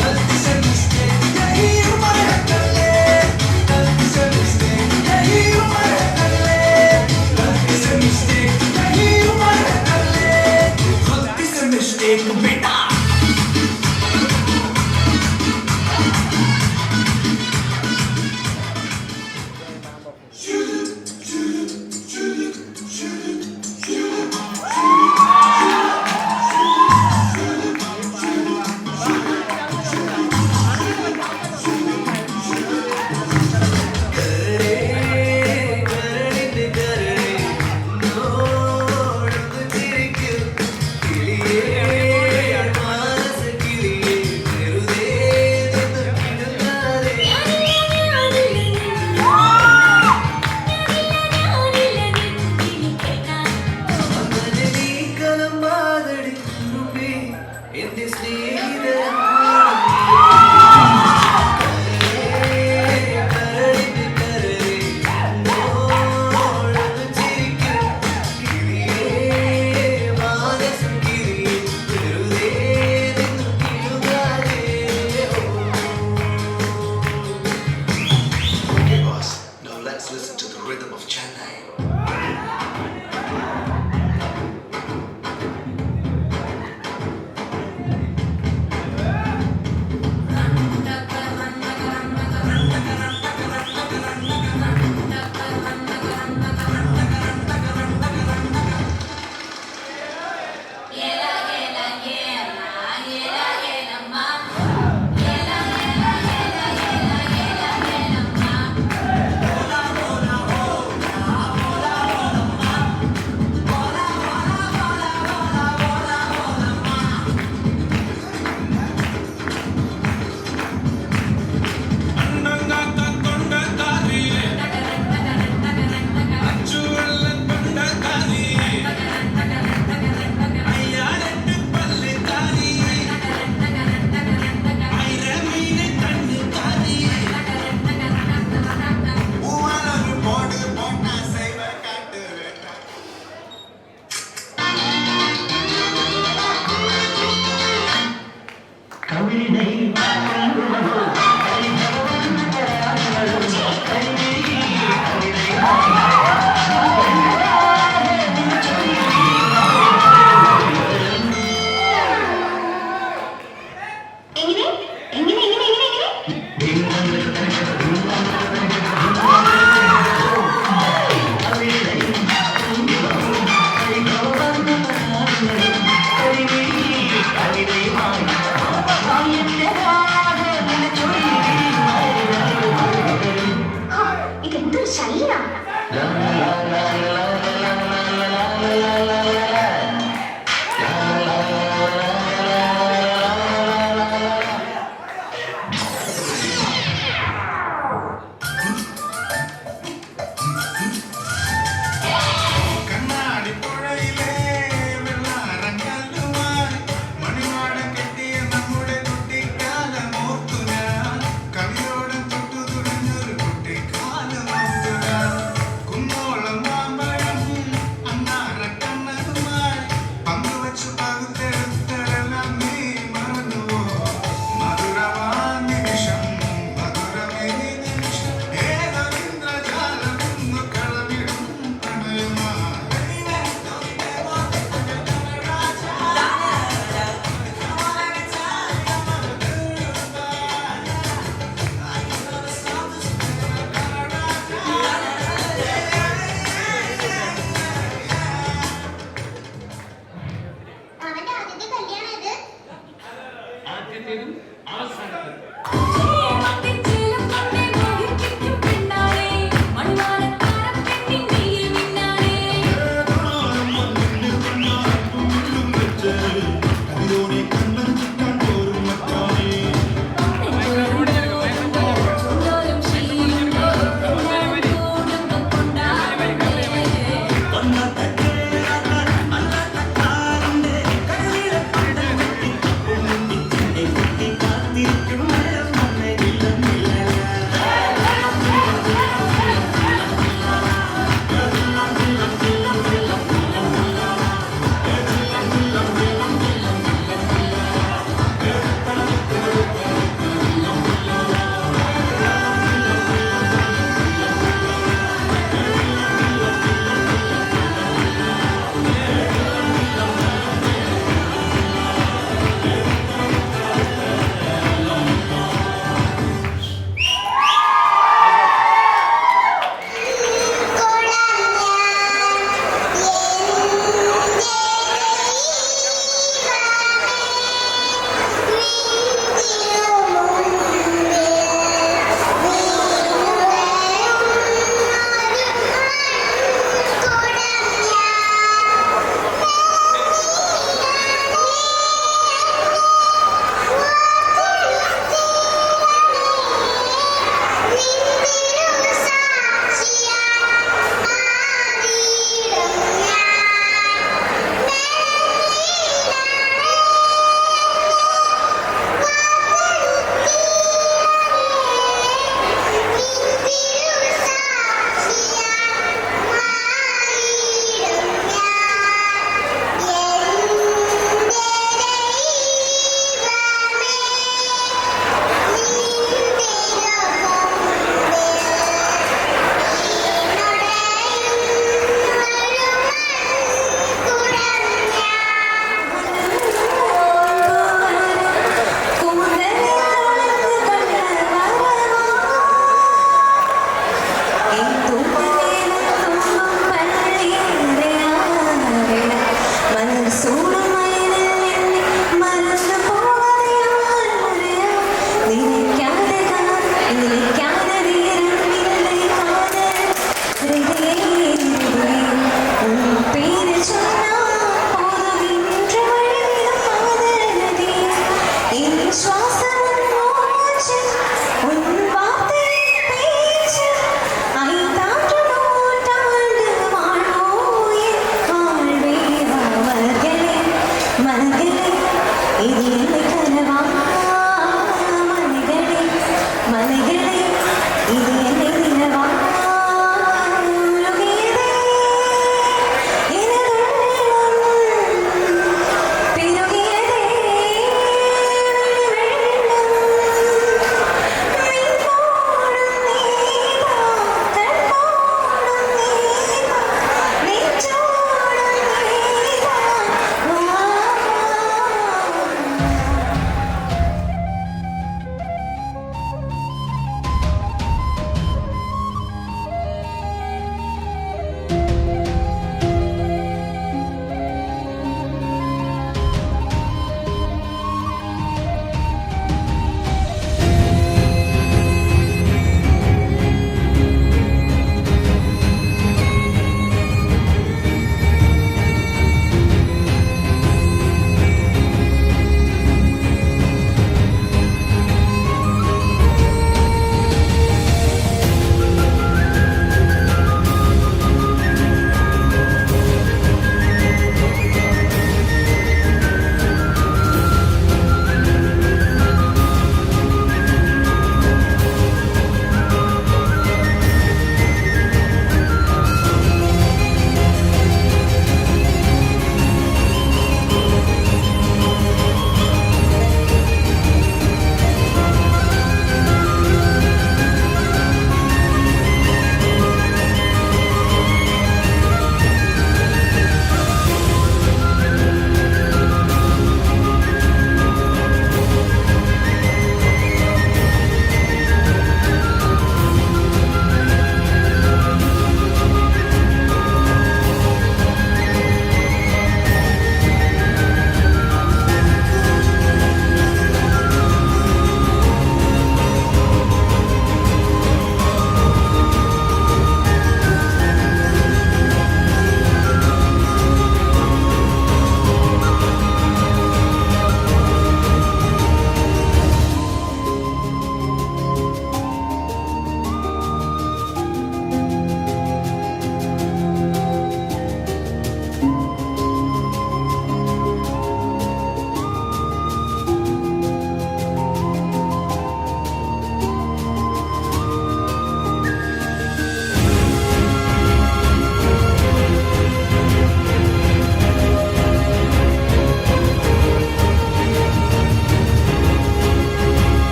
गलती से मिस्टेक यही उम्र है कर ले गलती से मिस्टेक यही उम्र है कर ले गलती से मिस्टेक यही उम्र है कर ले गलती से मिस्टेक बेटा shoot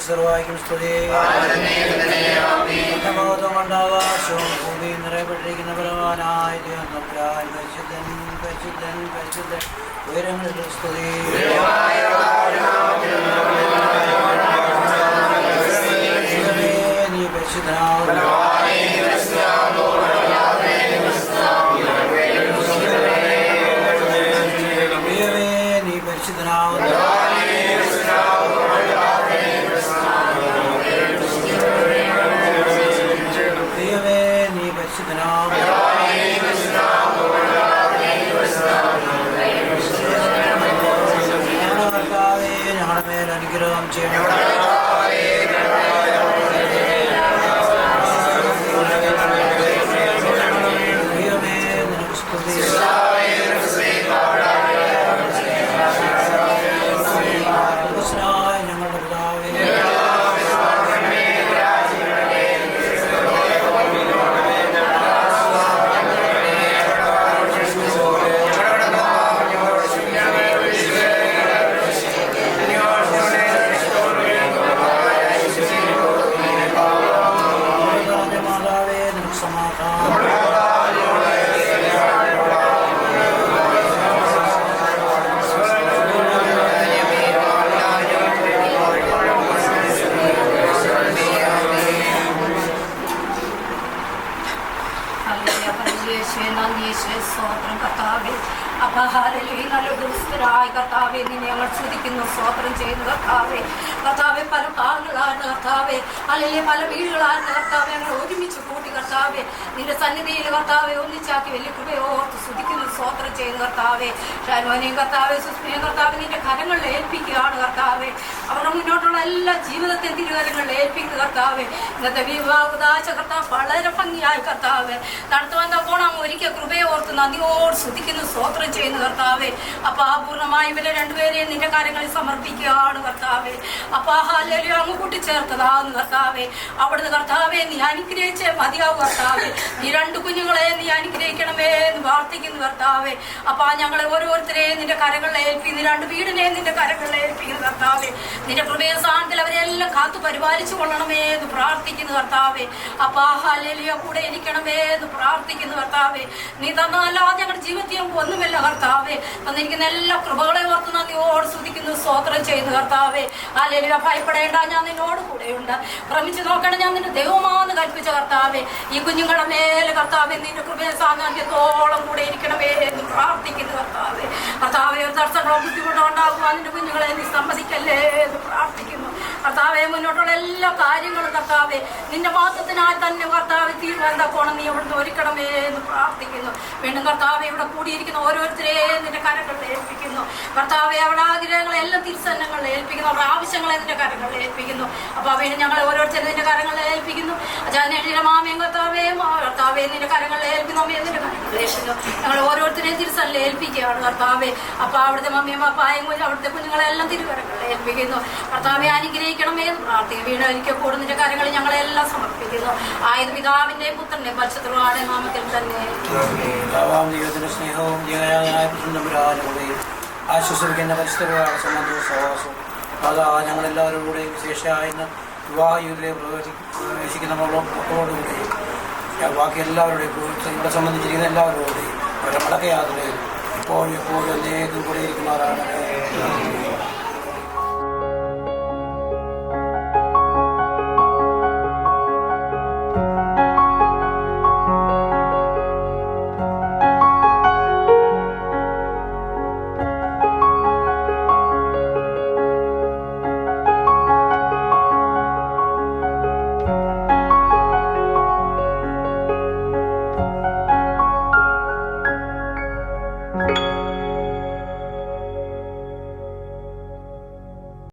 പരിസരവായിക്കും സ്തുതി. മഹത്വം കൊണ്ട് ആകാശവും ഭൂമിയും നിറയപ്പെട്ടിരിക്കുന്ന ബലവാനായ ദൈവം തമ്പുരാൻ പരിശുദ്ധൻ പരിശുദ്ധൻ പരിശുദ്ധൻ ഉയരങ്ങളിൽ സ്തുതി. നീ പരിശുദ്ധനാവുന്നു. നീ പരിശുദ്ധനാവുന്നു. നീ പരിശുദ്ധനാവുന്നു. ഞങ്ങളുടെ മേൽ അനുഗ്രഹം ചെയ്യണം. ഞങ്ങളുടെ പിതാവേ, മാതാവേ, നിനക്ക് സമാധാനം. സ്തോത്രം കർത്താവേ. അപഹാരലേ നല്ല ദുരിതരായ കർത്താവേ, നിന്നെ ഞങ്ങൾ സ്തുതിക്കുന്നു, സ്തോത്രം ചെയ്യുന്നു കർത്താവേ. കർത്താവെ പല ഭാഗങ്ങളാണ് കർത്താവേ, അല്ലെങ്കിൽ പല വീടുകളാണ് കർത്താവെ, ഞങ്ങൾ ഒരുമിച്ച് കൂട്ടി കർത്താവെ നിന്റെ സന്നിധിയിൽ കർത്താവെ ഒന്നിച്ചാക്കി വലിയ കൃപയോർത്ത് സ്തുതിക്കുന്നു, സ്തോത്രം ചെയ്യുന്നു കർത്താവെ. ഷാനോനെയും കർത്താവെ സുസ്മയും കർത്താവെ നിന്റെ കരങ്ങളിൽ ഏൽപ്പിക്കുകയാണ് കർത്താവെ. അവരുടെ മുന്നോട്ടുള്ള എല്ലാ ജീവിതത്തെയും തിരുകരങ്ങളിൽ ഏൽപ്പിക്കുന്നു കർത്താവെ. ഇന്നത്തെ വിവാഹദാശ കർത്താവ് വളരെ ഭംഗിയായി കർത്താവെ നടത്തുവാൻ പോണം. ഒരിക്കൽ കൃപയോർത്ത് നന്ദിയോട് സ്തുതിക്കുന്നു, സ്തോത്രം ചെയ്യുന്നു കർത്താവെ. അപ്പൊ ആ പൂർണ്ണമായി ഇവരെ രണ്ടുപേരെയും നിന്റെ കാര്യങ്ങളിൽ സമർപ്പിക്കുകയാണ് കർത്താവെ. അപ്പൊ ഹാലേലൂയ അങ്ങ് കൂട്ടിച്ചേർത്തതാന്ന് കർത്താവെ. അവിടുന്ന് കർത്താവെ നീ അനുഗ്രഹിച്ചേ മതിയാവും കർത്താവെ. നീ രണ്ട് കുഞ്ഞുങ്ങളെ നീ അനുഗ്രഹിക്കണമേ എന്ന് പ്രാർത്ഥിക്കുന്നു കർത്താവെ. അപ്പൊ ഞങ്ങളെ ഓരോരുത്തരെയും നിന്റെ കരങ്ങളിൽ ഏൽപ്പിക്കുന്നു, രണ്ട് വീടിനെയും നിന്റെ കരങ്ങളിൽ ഏൽപ്പിക്കുന്നു കർത്താവെ. നിന്റെ കൃപയ സ്ഥാനത്തിൽ അവരെല്ലാം കാത്തു പരിപാലിച്ചു കൊള്ളണമേ എന്ന് പ്രാർത്ഥിക്കുന്നു കർത്താവെ. അപ്പൊ ഹാലേലൂയ കൂടെ ഇരിക്കണമേ എന്ന് പ്രാർത്ഥിക്കുന്നു കർത്താവെ. നീ തന്നല്ലാതെ ഞങ്ങളുടെ ജീവിതത്തിൽ ഒന്നുമില്ല കർത്താവെ. തന്നിരിക്കുന്ന എല്ലാ കൃപകളെ ഓർത്ത് നന്ദിയോട് സ്തുതിക്കുന്നു, സ്തോത്രം ചെയ്യുന്നു കർത്താവെ. ഹല്ലേലൂയ. ഭയപ്പെടേണ്ട, ഞാൻ നിന്നോട് കൂടെയുണ്ട്. ഭ്രമിച്ചു നോക്കണം, ഞാൻ നിന്റെ ദൈവമാണെന്ന് കൽപ്പിച്ച കർത്താവെ. ഈ കുഞ്ഞുങ്ങളുടെ മേലെ കർത്താവെ നിന്റെ കൃപയെ സാന്നിധ്യത്തോളം കൂടെ ഇരിക്കണമേ എന്ന് പ്രാർത്ഥിക്കുന്നു കർത്താവെ. കർത്താവെ ഒരു തടസ്സങ്ങളോ ബുദ്ധിമുട്ടോ ഉണ്ടാകുവാൻ നിന്റെ കുഞ്ഞുങ്ങളെ നീ സമ്മതിക്കല്ലേ എന്ന് പ്രാർത്ഥിക്കുന്നു കർത്താവെ. മുന്നോട്ടുള്ള എല്ലാ കാര്യങ്ങളും കർത്താവെ നിന്റെ മാസത്തിനായി തന്നെ കർത്താവെ തീരുമാനം നീ അവിടുന്ന് ഒരുക്കണമേ എന്ന് പ്രാർത്ഥിക്കുന്നു. വീണ്ടും കർത്താവെ ഇവിടെ കൂടിയിരിക്കുന്ന ഓരോരുത്തരെയും നിന്റെ കരങ്ങളിൽ ഏൽപ്പിക്കുന്നു കർത്താവെ. അവിടെ ആഗ്രഹങ്ങളെല്ലാം തിരുസന്നങ്ങളിൽ ഏൽപ്പിക്കുന്നു, അവരുടെ ആവശ്യങ്ങളെ നിന്റെ കരങ്ങളിൽ ഏൽപ്പിക്കുന്നു. അപ്പൊ വീണ്ടും ഞങ്ങളെ ഓരോരുത്തരും നിന്റെ കരങ്ങളിൽ ഏൽപ്പിക്കുന്നു. മാമയും കർത്താവെ നിന്റെ കരങ്ങളിൽ ഏൽപ്പിക്കുന്നു, അമ്മയെ നിന്റെ കരങ്ങളിൽ ഏൽപ്പിക്കുന്നു. ഞങ്ങൾ ഓരോരുത്തരെയും തിരുസന്നിൽ ഏൽപ്പിക്കുകയാണ് കർത്താവെ. അപ്പൊ അവിടുത്തെ മമ്മിയും പാപ്പായും അവിടുത്തെ കുഞ്ഞുങ്ങളെല്ലാം തിരുകരങ്ങളിൽ ഏൽപ്പിക്കുന്നു കർത്താവെ. അനുഗ്രഹിക്കണമേ എന്ന് പ്രാർത്ഥിക്കും. വീണ്ടും ഒരിക്കൽ കൂടെ നിന്റെ കരങ്ങളിൽ ഞങ്ങളെല്ലാം സമർപ്പിക്കുന്നു. ആയത് പിതാവിന്റെയും പുത്രന്റെയും പരിശുദ്ധമായ നാമത്തിൽ തന്നെ. ദൈവത്തിന്റെ സ്നേഹവും ജീവനായ ആശ്വസിക്കുന്ന പരിസ്ഥിതിയുടെ സംബന്ധവും സഹവാസവും അതാ ഞങ്ങളെല്ലാവരും കൂടെ വിശേഷമായി വിവാഹയിലെ പ്രവേശിക്കുന്ന മക്കളോടുകൂടി ബാക്കി എല്ലാവരുടെയും ഇവിടെ സംബന്ധിച്ചിരിക്കുന്ന എല്ലാവരോടെയും അവരുടെ മടക്കയാത്രയിൽ എപ്പോഴും എപ്പോഴും എന്നേക്കും കൂടെ ഇരിക്കുന്നവരാണ്.